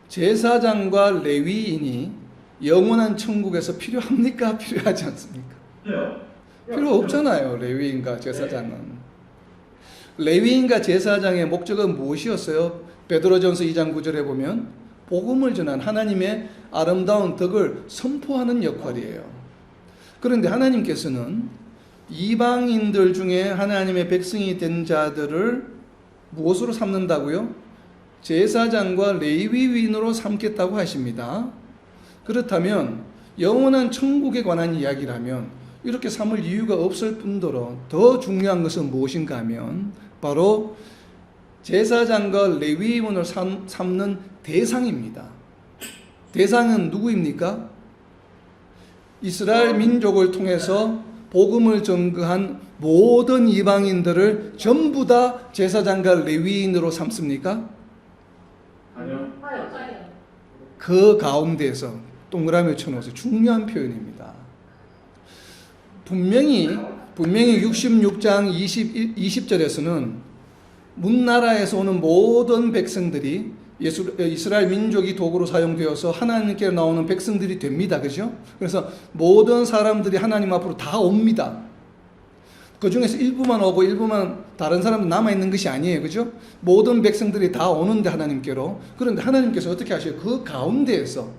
제사장과 레위인이 영원한 천국에서 필요합니까? 필요하지 않습니까? 필요 없잖아요. 레위인과 제사장은. 레위인과 제사장의 목적은 무엇이었어요? 베드로전서 2장 9절에 보면 복음을 전한 하나님의 아름다운 덕을 선포하는 역할이에요. 그런데 하나님께서는 이방인들 중에 하나님의 백성이 된 자들을 무엇으로 삼는다고요? 제사장과 레위인으로 삼겠다고 하십니다. 그렇다면 영원한 천국에 관한 이야기라면 이렇게 삼을 이유가 없을 뿐더러 더 중요한 것은 무엇인가 하면 바로 제사장과 레위인을 삼는 대상입니다. 대상은 누구입니까? 이스라엘 민족을 통해서 복음을 전거한 모든 이방인들을 전부 다 제사장과 레위인으로 삼습니까? 아니요. 그 가운데서 동그라미 쳐놓으세요. 중요한 표현입니다. 분명히 66장 20절에서는 문나라에서 오는 모든 백성들이 이스라엘 민족이 도구로 사용되어서 하나님께 나오는 백성들이 됩니다. 그죠? 그래서 모든 사람들이 하나님 앞으로 다 옵니다. 그 중에서 일부만 오고 일부만 다른 사람들 남아있는 것이 아니에요. 그죠? 모든 백성들이 다 오는데 하나님께로. 그런데 하나님께서 어떻게 하셔요? 그 가운데에서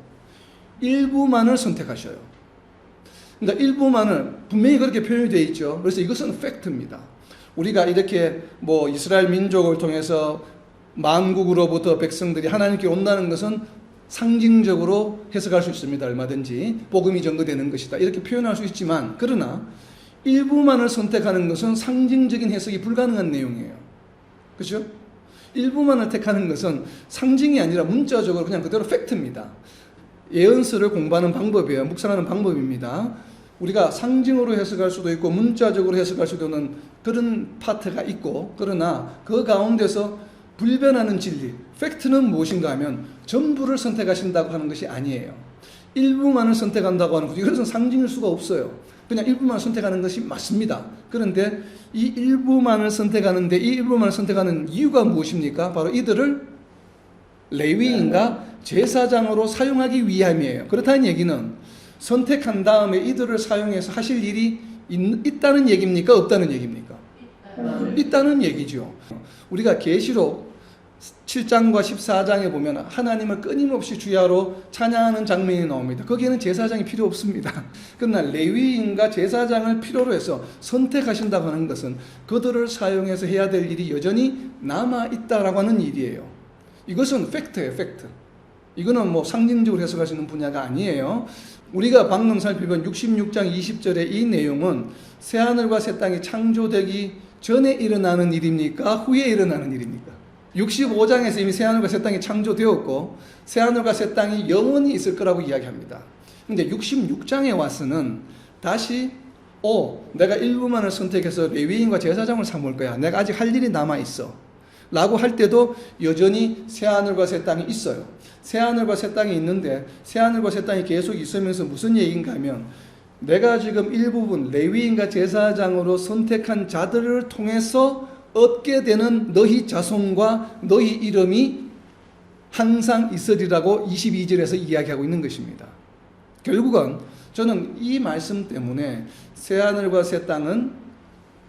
일부만을 선택하셔요. 그러니까 일부만을 분명히 그렇게 표현이 되어 있죠. 그래서 이것은 팩트입니다. 우리가 이렇게 뭐 이스라엘 민족을 통해서 만국으로부터 백성들이 하나님께 온다는 것은 상징적으로 해석할 수 있습니다. 얼마든지 복음이 전거되는 것이다 이렇게 표현할 수 있지만 그러나 일부만을 선택하는 것은 상징적인 해석이 불가능한 내용이에요. 그렇죠? 일부만을 택하는 것은 상징이 아니라 문자적으로 그냥 그대로 팩트입니다. 예언서를 공부하는 방법이에요. 묵상하는 방법입니다. 우리가 상징으로 해석할 수도 있고 문자적으로 해석할 수도 있는 그런 파트가 있고 그러나 그 가운데서 불변하는 진리, 팩트는 무엇인가 하면 전부를 선택하신다고 하는 것이 아니에요. 일부만을 선택한다고 하는 것, 이것은 상징일 수가 없어요. 그냥 일부만 선택하는 것이 맞습니다. 그런데 이 일부만을 선택하는데 이 일부만을 선택하는 이유가 무엇입니까? 바로 이들을 레위인과 제사장으로 사용하기 위함이에요. 그렇다는 얘기는 선택한 다음에 이들을 사용해서 하실 일이 있다는 얘기입니까? 없다는 얘기입니까? 있다는 얘기죠. 우리가 계시록 7장과 14장에 보면 하나님을 끊임없이 주야로 찬양하는 장면이 나옵니다. 거기에는 제사장이 필요 없습니다. 그러나 레위인과 제사장을 필요로 해서 선택하신다고 하는 것은 그들을 사용해서 해야 될 일이 여전히 남아있다라고 하는 일이에요. 이것은 팩트예요, 팩트. 이거는 뭐 상징적으로 해석할 수 있는 분야가 아니에요. 우리가 방금 살펴본 66장 20절의 이 내용은 새하늘과 새 땅이 창조되기 전에 일어나는 일입니까? 후에 일어나는 일입니까? 65장에서 이미 새하늘과 새 땅이 창조되었고 새하늘과 새 땅이 영원히 있을 거라고 이야기합니다. 근데 66장에 와서는 다시 내가 일부만을 선택해서 레위인과 제사장을 삼을 거야. 내가 아직 할 일이 남아있어. 라고 할 때도 여전히 새하늘과 새 땅이 있어요. 새하늘과 새 땅이 있는데 새하늘과 새 땅이 계속 있으면서 무슨 얘기인가 하면 내가 지금 일부분 레위인과 제사장으로 선택한 자들을 통해서 얻게 되는 너희 자손과 너희 이름이 항상 있으리라고 22절에서 이야기하고 있는 것입니다. 결국은 저는 이 말씀 때문에 새하늘과 새 땅은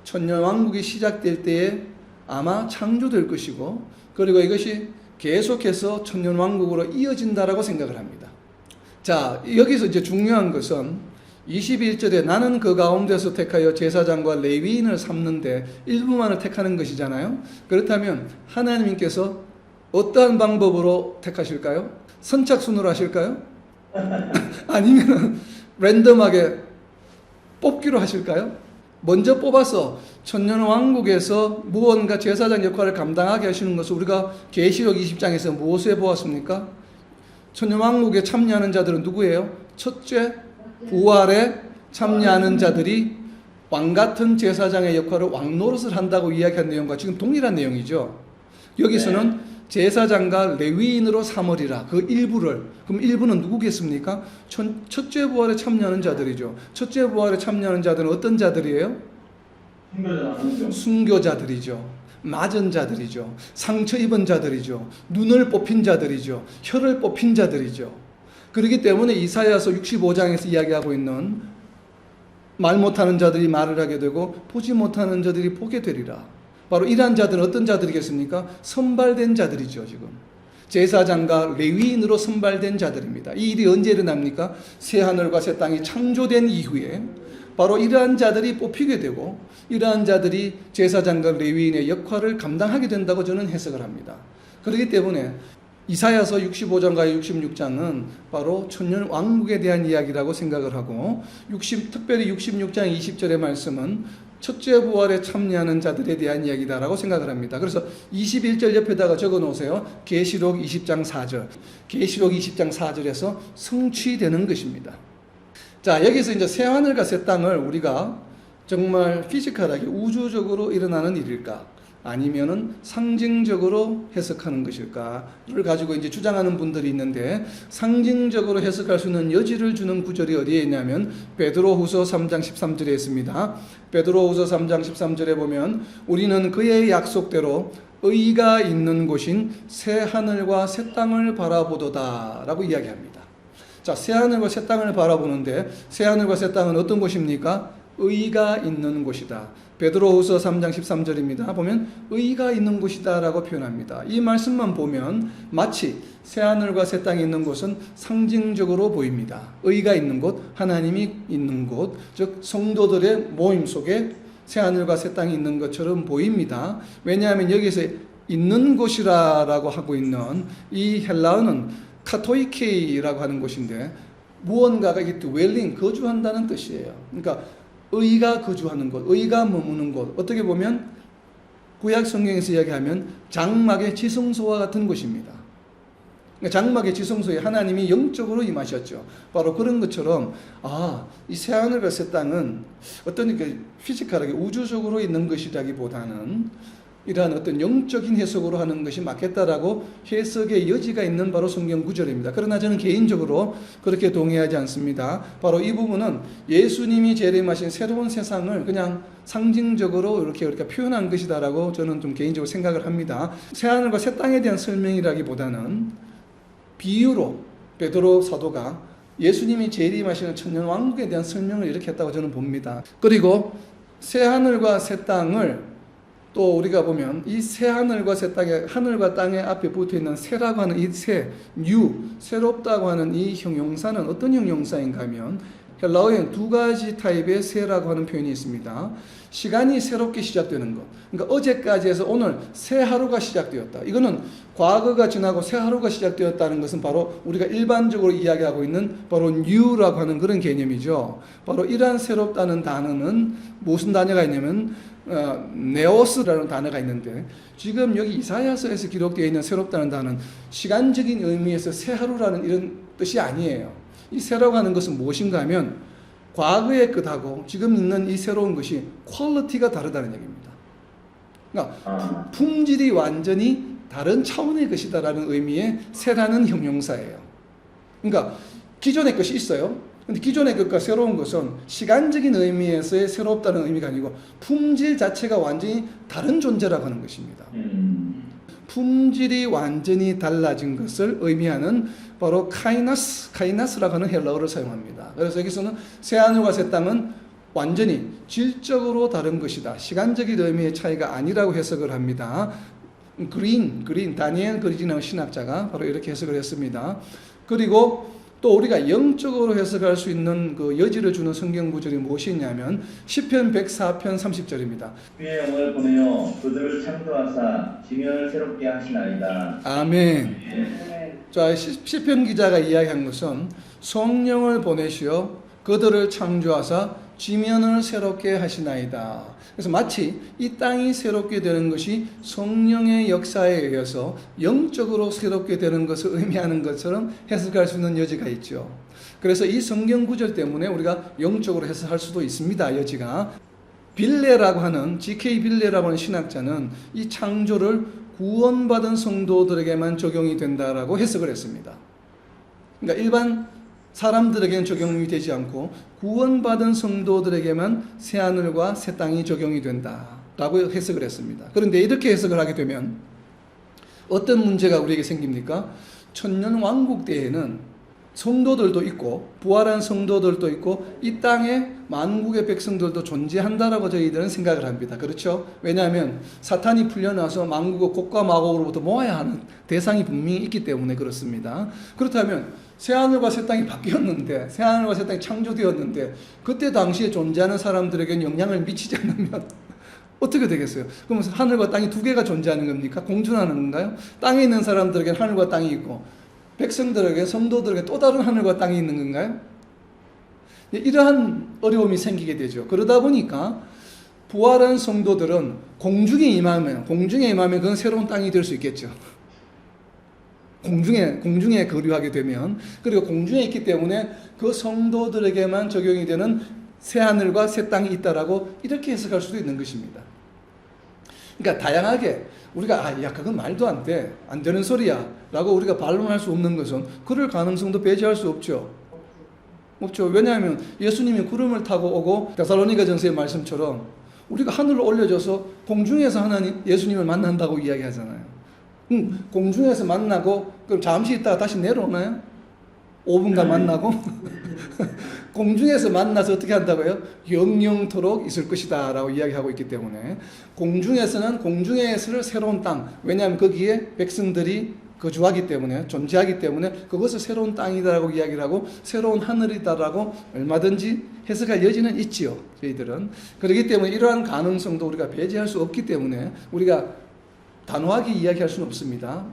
천년왕국이 시작될 때에 아마 창조될 것이고, 그리고 이것이 계속해서 천년왕국으로 이어진다라고 생각을 합니다. 자, 여기서 이제 중요한 것은 21절에 나는 그 가운데서 택하여 제사장과 레위인을 삼는데 일부만을 택하는 것이잖아요. 그렇다면 하나님께서 어떠한 방법으로 택하실까요? 선착순으로 하실까요? 아니면 랜덤하게 뽑기로 하실까요? 먼저 뽑아서 천년왕국에서 무언가 제사장 역할을 감당하게 하시는 것을 우리가 계시록 20장에서 무엇에 보았습니까? 천년왕국에 참여하는 자들은 누구예요? 첫째, 부활에 참여하는 자들이 왕같은 제사장의 역할을 왕노릇을 한다고 이야기한 내용과 지금 동일한 내용이죠. 여기서는 제사장과 레위인으로 삼으리라. 그 일부를. 그럼 일부는 누구겠습니까? 첫째 부활에 참여하는 자들이죠. 첫째 부활에 참여하는 자들은 어떤 자들이에요? 순교자들이죠. 맞은 자들이죠. 상처 입은 자들이죠. 눈을 뽑힌 자들이죠. 혀를 뽑힌 자들이죠. 그렇기 때문에 이사야서 65장에서 이야기하고 있는 말 못하는 자들이 말을 하게 되고 보지 못하는 자들이 보게 되리라. 바로 이러한 자들은 어떤 자들이겠습니까? 선발된 자들이죠. 지금 제사장과 레위인으로 선발된 자들입니다. 이 일이 언제 일어납니까? 새하늘과 새 땅이 창조된 이후에 바로 이러한 자들이 뽑히게 되고 이러한 자들이 제사장과 레위인의 역할을 감당하게 된다고 저는 해석을 합니다. 그렇기 때문에 이사야서 65장과 66장은 바로 천년왕국에 대한 이야기라고 생각을 하고 특별히 66장 20절의 말씀은 첫째 부활에 참여하는 자들에 대한 이야기다라고 생각을 합니다. 그래서 21절 옆에다가 적어 놓으세요. 계시록 20장 4절. 계시록 20장 4절에서 성취되는 것입니다. 자, 여기서 이제 새하늘과 새 땅을 우리가 정말 피지컬하게 우주적으로 일어나는 일일까? 아니면은 상징적으로 해석하는 것일까를 가지고 이제 주장하는 분들이 있는데, 상징적으로 해석할 수 있는 여지를 주는 구절이 어디에 있냐면 베드로후서 3장 13절에 있습니다. 베드로후서 3장 13절에 보면 우리는 그의 약속대로 의가 있는 곳인 새 하늘과 새 땅을 바라보도다 라고 이야기합니다. 자, 새 하늘과 새 땅을 바라보는데 새 하늘과 새 땅은 어떤 곳입니까? 의가 있는 곳이다. 베드로후서 3장 13절입니다. 보면 의가 있는 곳이다 라고 표현합니다. 이 말씀만 보면 마치 새하늘과 새 땅이 있는 곳은 상징적으로 보입니다. 의가 있는 곳, 하나님이 있는 곳, 즉 성도들의 모임 속에 새하늘과 새 땅이 있는 것처럼 보입니다. 왜냐하면 여기서 있는 곳이라고 하고 있는 이 헬라어는 카토이케이라고 하는 곳인데 무언가가 이게 dwelling, 거주한다는 뜻이에요. 그러니까 의가 거주하는 곳, 의가 머무는 곳. 어떻게 보면 구약 성경에서 이야기하면 장막의 지성소와 같은 곳입니다. 그러니까 장막의 지성소에 하나님이 영적으로 임하셨죠. 바로 그런 것처럼 이 새하늘과 새 땅은 어떤 피지컬하게 우주적으로 있는 것이라기보다는 이러한 어떤 영적인 해석으로 하는 것이 맞겠다라고 해석의 여지가 있는 바로 성경 구절입니다. 그러나 저는 개인적으로 그렇게 동의하지 않습니다. 바로 이 부분은 예수님이 재림하신 새로운 세상을 그냥 상징적으로 이렇게 표현한 것이다라고 저는 좀 개인적으로 생각을 합니다. 새하늘과 새 땅에 대한 설명이라기보다는 비유로 베드로 사도가 예수님이 재림하시는 천년왕국에 대한 설명을 이렇게 했다고 저는 봅니다. 그리고 새하늘과 새 땅을 또 우리가 보면 이 새 하늘과 새 땅에, 하늘과 땅에 앞에 붙어 있는 새라고 하는 이 새, new, 새롭다고 하는 이 형용사는 어떤 형용사인가 하면 헬라어에는 두 가지 타입의 새라고 하는 표현이 있습니다. 시간이 새롭게 시작되는 것. 그러니까 어제까지 해서 오늘 새 하루가 시작되었다. 이거는 과거가 지나고 새 하루가 시작되었다는 것은 바로 우리가 일반적으로 이야기하고 있는 바로 new라고 하는 그런 개념이죠. 바로 이러한 새롭다는 단어는 무슨 단어가 있냐면 네오스라는 단어가 있는데 지금 여기 이사야서에서 기록되어 있는 새롭다는 단어는 시간적인 의미에서 새 하루라는 이런 뜻이 아니에요. 이 새라고 하는 것은 무엇인가 하면 과거의 것하고 지금 있는 이 새로운 것이 퀄리티가 다르다는 얘기입니다. 그러니까 품질이 완전히 다른 차원의 것이다라는 의미의 새라는 형용사예요. 그러니까 기존의 것이 있어요. 근데 기존의 것과 새로운 것은 시간적인 의미에서의 새롭다는 의미가 아니고 품질 자체가 완전히 다른 존재라고 하는 것입니다. 품질이 완전히 달라진 것을 의미하는 바로 카이나스라고 하는 헬라어를 사용합니다. 그래서 여기서는 새하늘과 새 땅은 완전히 질적으로 다른 것이다. 시간적인 의미의 차이가 아니라고 해석을 합니다. 다니엘 그린이라는 신학자가 바로 이렇게 해석을 했습니다. 그리고 또 우리가 영적으로 해석할 수 있는 그 여지를 주는 성경 구절이 무엇이냐면 시편 104편 30절입니다. 주의 영을 보내어 그들을 창조하사 지면을 새롭게 하시나이다. 아멘. 자, 시편 기자가 이야기한 것은 성령을 보내시어 그들을 창조하사 지면을 새롭게 하시나이다. 그래서 마치 이 땅이 새롭게 되는 것이 성령의 역사에 의해서 영적으로 새롭게 되는 것을 의미하는 것처럼 해석할 수 있는 여지가 있죠. 그래서 이 성경 구절 때문에 우리가 영적으로 해석할 수도 있습니다. 여지가. 빌레라고 하는 G.K. 빌레라고 하는 신학자는 이 창조를 구원받은 성도들에게만 적용이 된다라고 해석을 했습니다. 그러니까 일반 사람들에게는 적용이 되지 않고 구원받은 성도들에게만 새하늘과 새 땅이 적용이 된다라고 해석을 했습니다. 그런데 이렇게 해석을 하게 되면 어떤 문제가 우리에게 생깁니까? 천년 왕국 때에는 성도들도 있고 부활한 성도들도 있고 이 땅에 만국의 백성들도 존재한다라고 저희들은 생각을 합니다. 그렇죠? 왜냐하면 사탄이 풀려나서 만국의 곡과 마곡으로부터 모아야 하는 대상이 분명히 있기 때문에 그렇습니다. 그렇다면 새하늘과 새 땅이 바뀌었는데, 새하늘과 새 땅이 창조되었는데 그때 당시에 존재하는 사람들에게는 영향을 미치지 않으면 어떻게 되겠어요? 그럼 하늘과 땅이 두 개가 존재하는 겁니까? 공존하는 건가요? 땅에 있는 사람들에게는 하늘과 땅이 있고 백성들에게, 성도들에게 또 다른 하늘과 땅이 있는 건가요? 이러한 어려움이 생기게 되죠. 그러다 보니까 부활한 성도들은 공중에 임하면 그건 새로운 땅이 될 수 있겠죠. 공중에 거류하게 되면, 그리고 공중에 있기 때문에 그 성도들에게만 적용이 되는 새 하늘과 새 땅이 있다라고 이렇게 해석할 수도 있는 것입니다. 그러니까 다양하게 우리가 야 그건 말도 안 되는 소리야 라고 우리가 반론할 수 없는 것은 그럴 가능성도 배제할 수 없죠. 왜냐하면 예수님이 구름을 타고 오고 데살로니가전서의 말씀처럼 우리가 하늘로 올려져서 공중에서 예수님을 만난다고 이야기하잖아요. 공중에서 만나고 그럼 잠시 있다가 다시 내려오나요? 5분간 만나고 공중에서 만나서 어떻게 한다고요? 영영토록 있을 것이다 라고 이야기하고 있기 때문에 공중에서는 공중에서 새로운 땅, 왜냐하면 거기에 백성들이 거주하기 때문에, 존재하기 때문에 그것을 새로운 땅이다라고 이야기를 하고 새로운 하늘이다라고 얼마든지 해석할 여지는 있지요. 저희들은. 그렇기 때문에 이러한 가능성도 우리가 배제할 수 없기 때문에 우리가 단호하게 이야기할 수는 없습니다.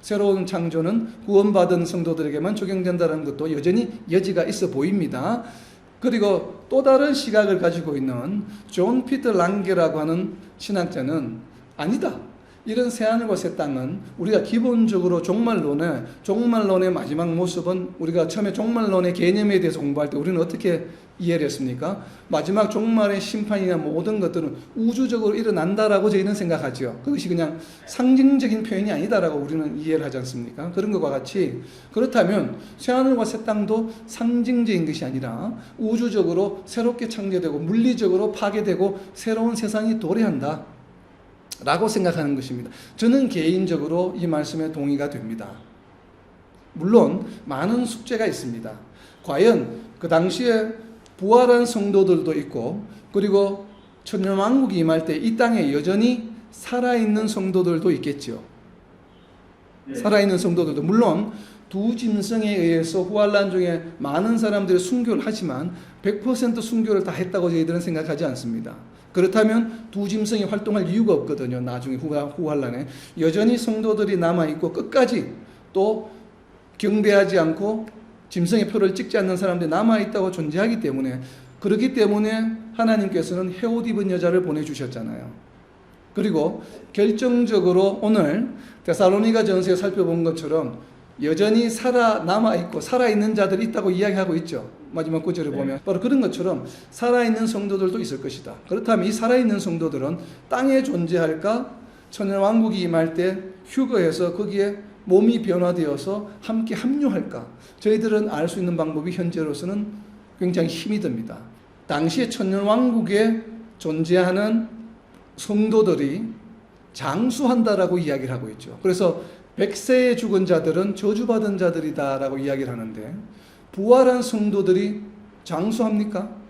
새로운 창조는 구원받은 성도들에게만 적용된다는 것도 여전히 여지가 있어 보입니다. 그리고 또 다른 시각을 가지고 있는 존 피터 랑게라고 하는 신학자는 아니다. 이런 새하늘과 새 땅은 우리가 기본적으로 종말론의 마지막 모습은 우리가 처음에 종말론의 개념에 대해서 공부할 때 우리는 어떻게 이해를 했습니까? 마지막 종말의 심판이나 모든 것들은 우주적으로 일어난다라고 저희는 생각하죠. 그것이 그냥 상징적인 표현이 아니다라고 우리는 이해를 하지 않습니까? 그런 것과 같이 그렇다면 새하늘과 새 땅도 상징적인 것이 아니라 우주적으로 새롭게 창조되고 물리적으로 파괴되고 새로운 세상이 도래한다 라고 생각하는 것입니다. 저는 개인적으로 이 말씀에 동의가 됩니다. 물론 많은 숙제가 있습니다. 과연 그 당시에 부활한 성도들도 있고 그리고 천년왕국이 임할 때 이 땅에 여전히 살아있는 성도들도 있겠죠. 살아있는 성도들도 물론 두 짐승에 의해서 후환란 중에 많은 사람들이 순교를 하지만 100% 순교를 다 했다고 저희들은 생각하지 않습니다. 그렇다면 두 짐승이 활동할 이유가 없거든요. 나중에 후환란에 여전히 성도들이 남아있고 끝까지 또 경배하지 않고 짐승의 표를 찍지 않는 사람들이 남아있다고 존재하기 때문에, 그렇기 때문에 하나님께서는 헤옷 입은 여자를 보내주셨잖아요. 그리고 결정적으로 오늘 데살로니가 전서에 살펴본 것처럼 여전히 남아있고 살아있는 자들이 있다고 이야기하고 있죠. 마지막 구절을 보면 바로 그런 것처럼 살아있는 성도들도 있을 것이다. 그렇다면 이 살아있는 성도들은 땅에 존재할까? 천년왕국이 임할 때 휴거해서 거기에 몸이 변화되어서 함께 합류할까? 저희들은 알 수 있는 방법이 현재로서는 굉장히 힘이 듭니다. 당시에 천년왕국에 존재하는 성도들이 장수한다라고 이야기를 하고 있죠. 그래서 100세에 죽은 자들은 저주받은 자들이다라고 이야기를 하는데 부활한 성도들이 장수합니까?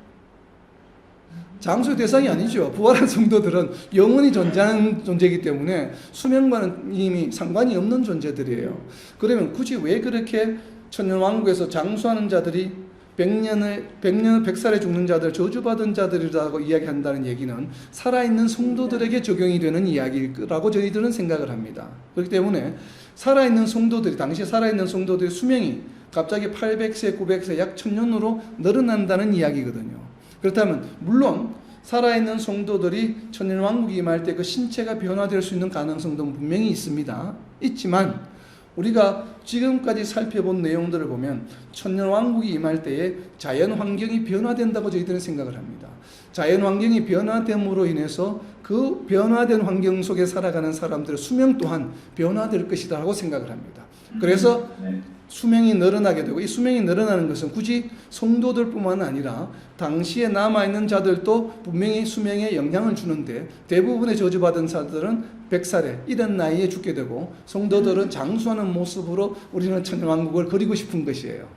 장수의 대상이 아니죠. 부활한 성도들은 영원히 존재하는 존재이기 때문에 수명과는 이미 상관이 없는 존재들이에요. 그러면 굳이 왜 그렇게 천년왕국에서 장수하는 자들이 100살에 죽는 자들, 저주받은 자들이라고 이야기한다는 얘기는 살아있는 성도들에게 적용이 되는 이야기라고 저희들은 생각을 합니다. 그렇기 때문에 살아있는 성도들이, 당시에 살아있는 성도들의 수명이 갑자기 800세, 900세, 약 1000년으로 늘어난다는 이야기거든요. 그렇다면 물론 살아있는 성도들이 천년왕국이 임할 때 그 신체가 변화될 수 있는 가능성도 분명히 있습니다. 있지만 우리가 지금까지 살펴본 내용들을 보면 천년왕국이 임할 때에 자연환경이 변화된다고 저희들은 생각을 합니다. 자연환경이 변화됨으로 인해서 그 변화된 환경 속에 살아가는 사람들의 수명 또한 변화될 것이다 라고 생각을 합니다. 그래서 네. 수명이 늘어나게 되고, 이 수명이 늘어나는 것은 굳이 성도들뿐만 아니라 당시에 남아있는 자들도 분명히 수명에 영향을 주는데, 대부분의 저주받은 자들은 100살에 이런 나이에 죽게 되고 성도들은 장수하는 모습으로 우리는 천년왕국을 그리고 싶은 것이에요.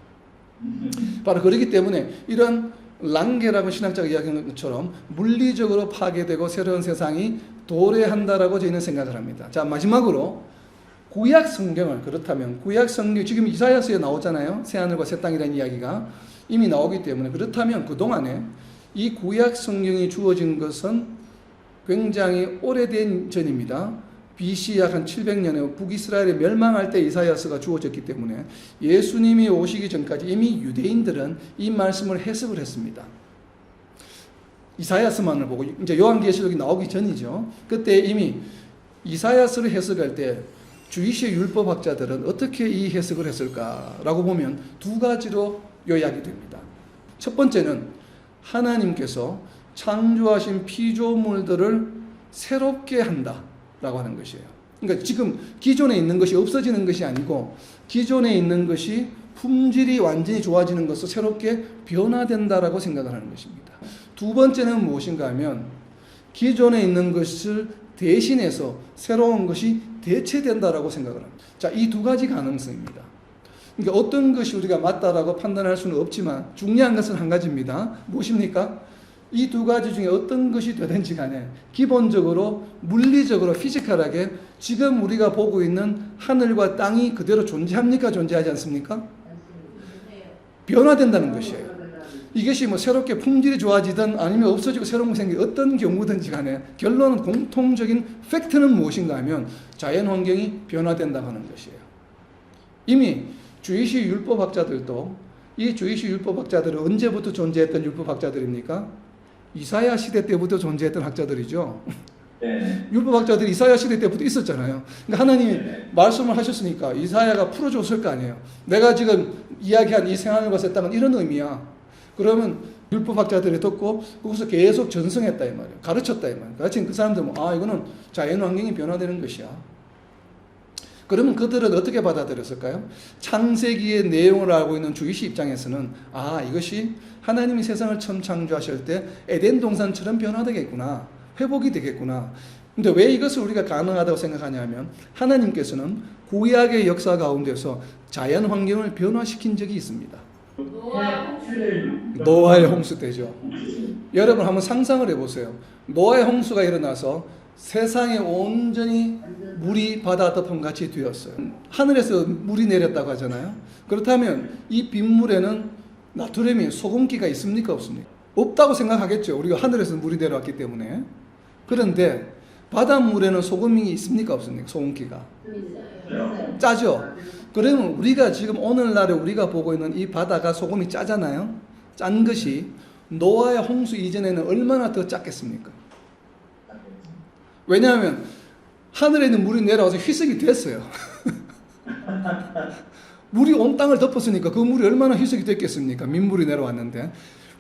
바로 그렇기 때문에 이런 랑게라고 신학자가 이야기하는 것처럼 물리적으로 파괴되고 새로운 세상이 도래한다라고 저희는 생각을 합니다. 자, 마지막으로 구약 성경을, 그렇다면 구약 성경, 지금 이사야서에 나오잖아요. 새하늘과 새 땅이라는 이야기가 이미 나오기 때문에, 그렇다면 그동안에 이 구약 성경이 주어진 것은 굉장히 오래된 전입니다. BC 약 한 700년에 북이스라엘이 멸망할 때 이사야서가 주어졌기 때문에 예수님이 오시기 전까지 이미 유대인들은 이 말씀을 해석을 했습니다. 이사야서만을 보고, 이제 요한계시록이 나오기 전이죠. 그때 이미 이사야서를 해석할 때 주이시의 율법학자들은 어떻게 이 해석을 했을까라고 보면 두 가지로 요약이 됩니다. 첫 번째는 하나님께서 창조하신 피조물들을 새롭게 한다라고 하는 것이에요. 그러니까 지금 기존에 있는 것이 없어지는 것이 아니고 기존에 있는 것이 품질이 완전히 좋아지는 것으로 새롭게 변화된다라고 생각을 하는 것입니다. 두 번째는 무엇인가 하면 기존에 있는 것을 대신해서 새로운 것이 대체된다라고 생각을 합니다. 자, 이 두 가지 가능성입니다. 그러니까 어떤 것이 우리가 맞다라고 판단할 수는 없지만 중요한 것은 한 가지입니다. 무엇입니까? 이 두 가지 중에 어떤 것이 되든지 간에 기본적으로 물리적으로 피지컬하게 지금 우리가 보고 있는 하늘과 땅이 그대로 존재합니까? 존재하지 않습니까? 변화된다는 것이에요. 이것이 뭐 새롭게 품질이 좋아지든 아니면 없어지고 새로운 것이 생기든 어떤 경우든지 간에 결론은 공통적인 팩트는 무엇인가 하면 자연환경이 변화된다고 하는 것이에요. 이미 주이시 율법학자들도, 이 주이시 율법학자들은 언제부터 존재했던 율법학자들입니까? 이사야 시대 때부터 존재했던 학자들이죠. 네. 율법학자들이 이사야 시대 때부터 있었잖아요. 그러니까 하나님이 말씀을 하셨으니까 이사야가 풀어줬을 거 아니에요. 내가 지금 이야기한 이 생하늘과 새 땅은 이런 의미야. 그러면 율법학자들이 듣고 거기서 계속 전승했다 이 말이에요. 가르쳤다 이 말이에요. 가르친 그 사람들은 이거는 자연환경이 변화되는 것이야. 그러면 그들은 어떻게 받아들였을까요? 창세기의 내용을 알고 있는 주이시 입장에서는 이것이 하나님이 세상을 처음 창조하실 때 에덴 동산처럼 변화되겠구나. 회복이 되겠구나. 근데 왜 이것을 우리가 가능하다고 생각하냐면 하나님께서는 구약의 역사 가운데서 자연 환경을 변화시킨 적이 있습니다. 노아의 홍수 때죠. 여러분 한번 상상을 해보세요. 노아의 홍수가 일어나서 세상에 온전히 물이 바다 덮음 같이 되었어요. 하늘에서 물이 내렸다고 하잖아요. 그렇다면 이 빗물에는 나트륨이 소금기가 있습니까? 없습니까? 없다고 생각하겠죠. 우리가 하늘에서 물이 내려왔기 때문에. 그런데 바닷물에는 소금이 있습니까? 없습니까? 소금기가. 짜죠? 그러면 우리가 지금 오늘날에 우리가 보고 있는 이 바다가 소금이 짜잖아요. 짠 것이 노아의 홍수 이전에는 얼마나 더 짰겠습니까? 왜냐하면 하늘에 있는 물이 내려와서 희석이 됐어요. 물이 온 땅을 덮었으니까 그 물이 얼마나 희석이 됐겠습니까? 민물이 내려왔는데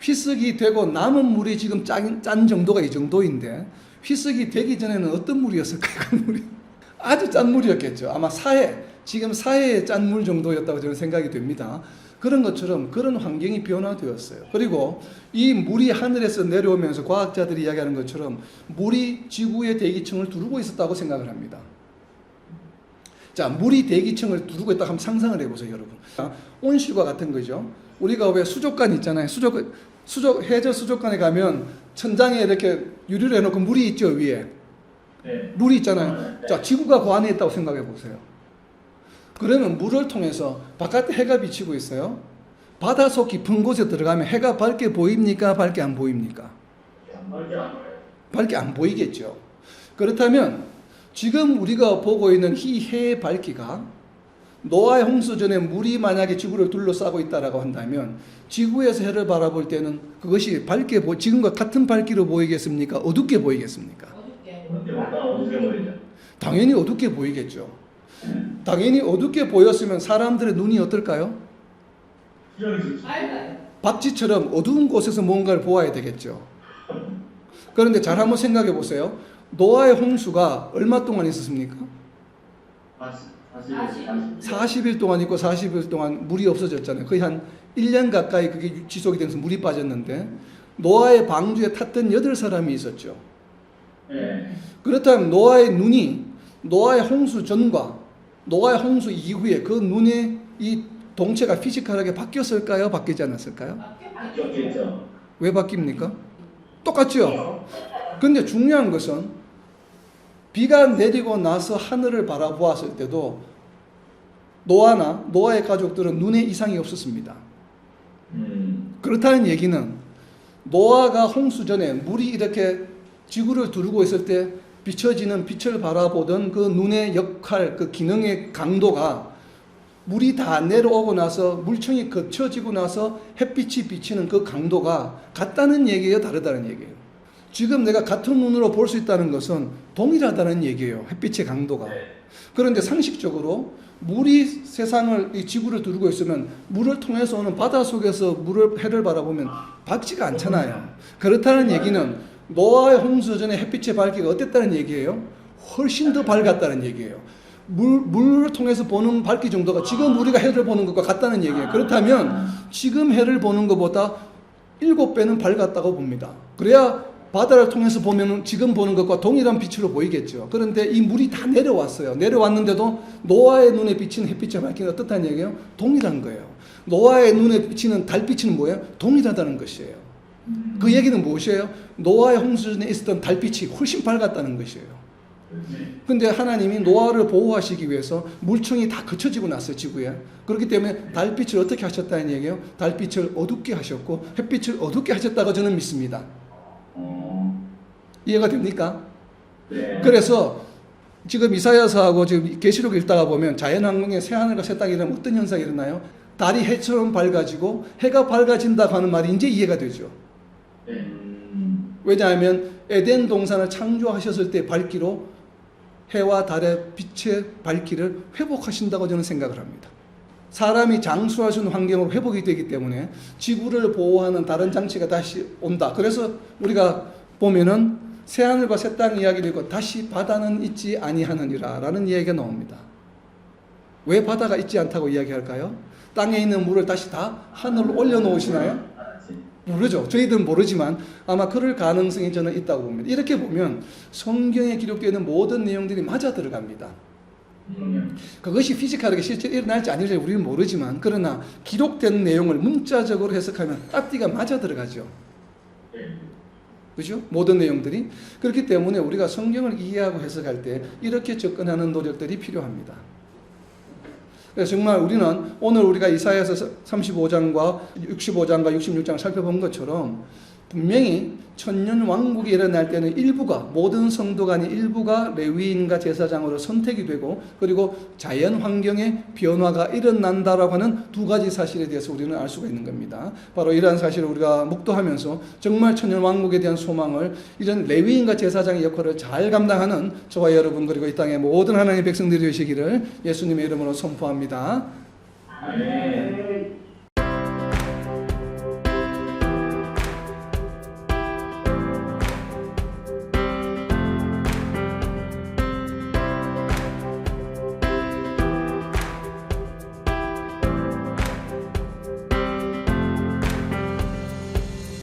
희석이 되고 남은 물이 지금 짠 정도가 이 정도인데 희석이 되기 전에는 어떤 물이었을까요? 그 물이 아주 짠 물이었겠죠. 아마 지금 사해의 짠 물 정도였다고 저는 생각이 됩니다. 그런 것처럼 그런 환경이 변화되었어요. 그리고 이 물이 하늘에서 내려오면서 과학자들이 이야기하는 것처럼 물이 지구의 대기층을 두르고 있었다고 생각을 합니다. 자, 물이 대기층을 두르고 있다 한번 상상을 해보세요, 여러분. 온실과 같은 거죠. 우리가 왜 수족관 있잖아요. 해저 수족관에 가면 천장에 이렇게 유리를 해놓고 물이 있죠, 위에. 네. 물이 있잖아요. 자, 지구가 그 안에 있다고 생각해 보세요. 그러면 물을 통해서 바깥에 해가 비치고 있어요. 바닷속 깊은 곳에 들어가면 해가 밝게 보입니까? 밝게 안 보입니까? 밝게 안 보이겠죠. 그렇다면 지금 우리가 보고 있는 이 해의 밝기가 노아의 홍수 전에 물이 만약에 지구를 둘러싸고 있다라고 한다면 지구에서 해를 바라볼 때는 그것이 지금과 같은 밝기로 보이겠습니까? 어둡게 보이겠습니까? 어떻게 보이죠? 당연히 어둡게 보이겠죠. 당연히 어둡게 보였으면 사람들의 눈이 어떨까요? 박쥐처럼 어두운 곳에서 뭔가를 보아야 되겠죠. 그런데 잘 한번 생각해 보세요. 노아의 홍수가 얼마 동안 있었습니까? 40일 동안 있고 40일 동안 물이 없어졌잖아요. 거의 한 1년 가까이 그게 지속이 되면서 물이 빠졌는데 노아의 방주에 탔던 8사람이 있었죠. 네. 그렇다면 노아의 홍수 전과 노아의 홍수 이후에 그 눈의 이 동체가 피지컬하게 바뀌었을까요? 바뀌지 않았을까요? 바뀌었겠죠. 왜 바뀝니까? 똑같죠? 근데 중요한 것은 비가 내리고 나서 하늘을 바라보았을 때도 노아나 노아의 가족들은 눈에 이상이 없었습니다. 그렇다는 얘기는 노아가 홍수 전에 물이 이렇게 지구를 두르고 있을 때 비춰지는 빛을 바라보던 그 눈의 역할, 그 기능의 강도가 물이 다 내려오고 나서 물청이 거쳐지고 나서 햇빛이 비치는 그 강도가 같다는 얘기예요, 다르다는 얘기예요? 지금 내가 같은 눈으로 볼 수 있다는 것은 동일하다는 얘기예요, 햇빛의 강도가. 그런데 상식적으로 물이 세상을, 이 지구를 두르고 있으면 물을 통해서 오는 바다 속에서 해를 바라보면 밝지가 않잖아요. 그렇다는 얘기는 노아의 홍수 전에 햇빛의 밝기가 어땠다는 얘기예요? 훨씬 더 밝았다는 얘기예요. 물을 통해서 보는 밝기 정도가 지금 우리가 해를 보는 것과 같다는 얘기예요. 그렇다면 지금 해를 보는 것보다 7배는 밝았다고 봅니다. 그래야 바다를 통해서 보면 지금 보는 것과 동일한 빛으로 보이겠죠. 그런데 이 물이 다 내려왔어요. 내려왔는데도 노아의 눈에 비치는 햇빛의 밝기는 어떻다는 얘기예요? 동일한 거예요. 노아의 눈에 비치는 달빛은 뭐예요? 동일하다는 것이에요. 그 얘기는 무엇이에요? 노아의 홍수 전에 있었던 달빛이 훨씬 밝았다는 것이에요. 근데 하나님이 노아를 보호하시기 위해서 물청이 다 거쳐지고 났어요, 지구에. 그렇기 때문에 달빛을 어떻게 하셨다는 얘기예요? 달빛을 어둡게 하셨고 햇빛을 어둡게 하셨다고 저는 믿습니다. 이해가 됩니까? 네. 그래서 지금 이사야서하고 지금 계시록 읽다가 보면 자연환경에 새하늘과 새 땅이 일어나면 어떤 현상이 일어나요? 달이 해처럼 밝아지고 해가 밝아진다고 하는 말이 이제 이해가 되죠. 왜냐하면 에덴 동산을 창조하셨을 때 밝기로 해와 달의 빛의 밝기를 회복하신다고 저는 생각을 합니다. 사람이 장수할 수 있는 환경으로 회복이 되기 때문에 지구를 보호하는 다른 장치가 다시 온다. 그래서 우리가 보면은 새하늘과 새 땅 이야기를 읽고 다시 바다는 있지 아니하느니라 라는 이야기가 나옵니다. 왜 바다가 있지 않다고 이야기할까요? 땅에 있는 물을 다시 다 하늘로 올려놓으시나요? 모르죠. 저희들은 모르지만 아마 그럴 가능성이 저는 있다고 봅니다. 이렇게 보면 성경에 기록되어 있는 모든 내용들이 맞아 들어갑니다. 그것이 피지컬하게 실제 일어날지 아닐지 우리는 모르지만 그러나 기록된 내용을 문자적으로 해석하면 앞뒤가 맞아 들어가죠. 그죠? 모든 내용들이. 그렇기 때문에 우리가 성경을 이해하고 해석할 때 이렇게 접근하는 노력들이 필요합니다. 그래서 정말 우리는 오늘 우리가 이사야서 35장과 65장과 66장을 살펴본 것처럼 분명히 천년 왕국이 일어날 때는 일부가, 모든 성도가 아닌 일부가 레위인과 제사장으로 선택이 되고 그리고 자연 환경의 변화가 일어난다라고 하는 두 가지 사실에 대해서 우리는 알 수가 있는 겁니다. 바로 이러한 사실을 우리가 묵도하면서 정말 천년 왕국에 대한 소망을 이런 레위인과 제사장의 역할을 잘 감당하는 저와 여러분 그리고 이 땅의 모든 하나님의 백성들이 되시기를 예수님의 이름으로 선포합니다. 아멘.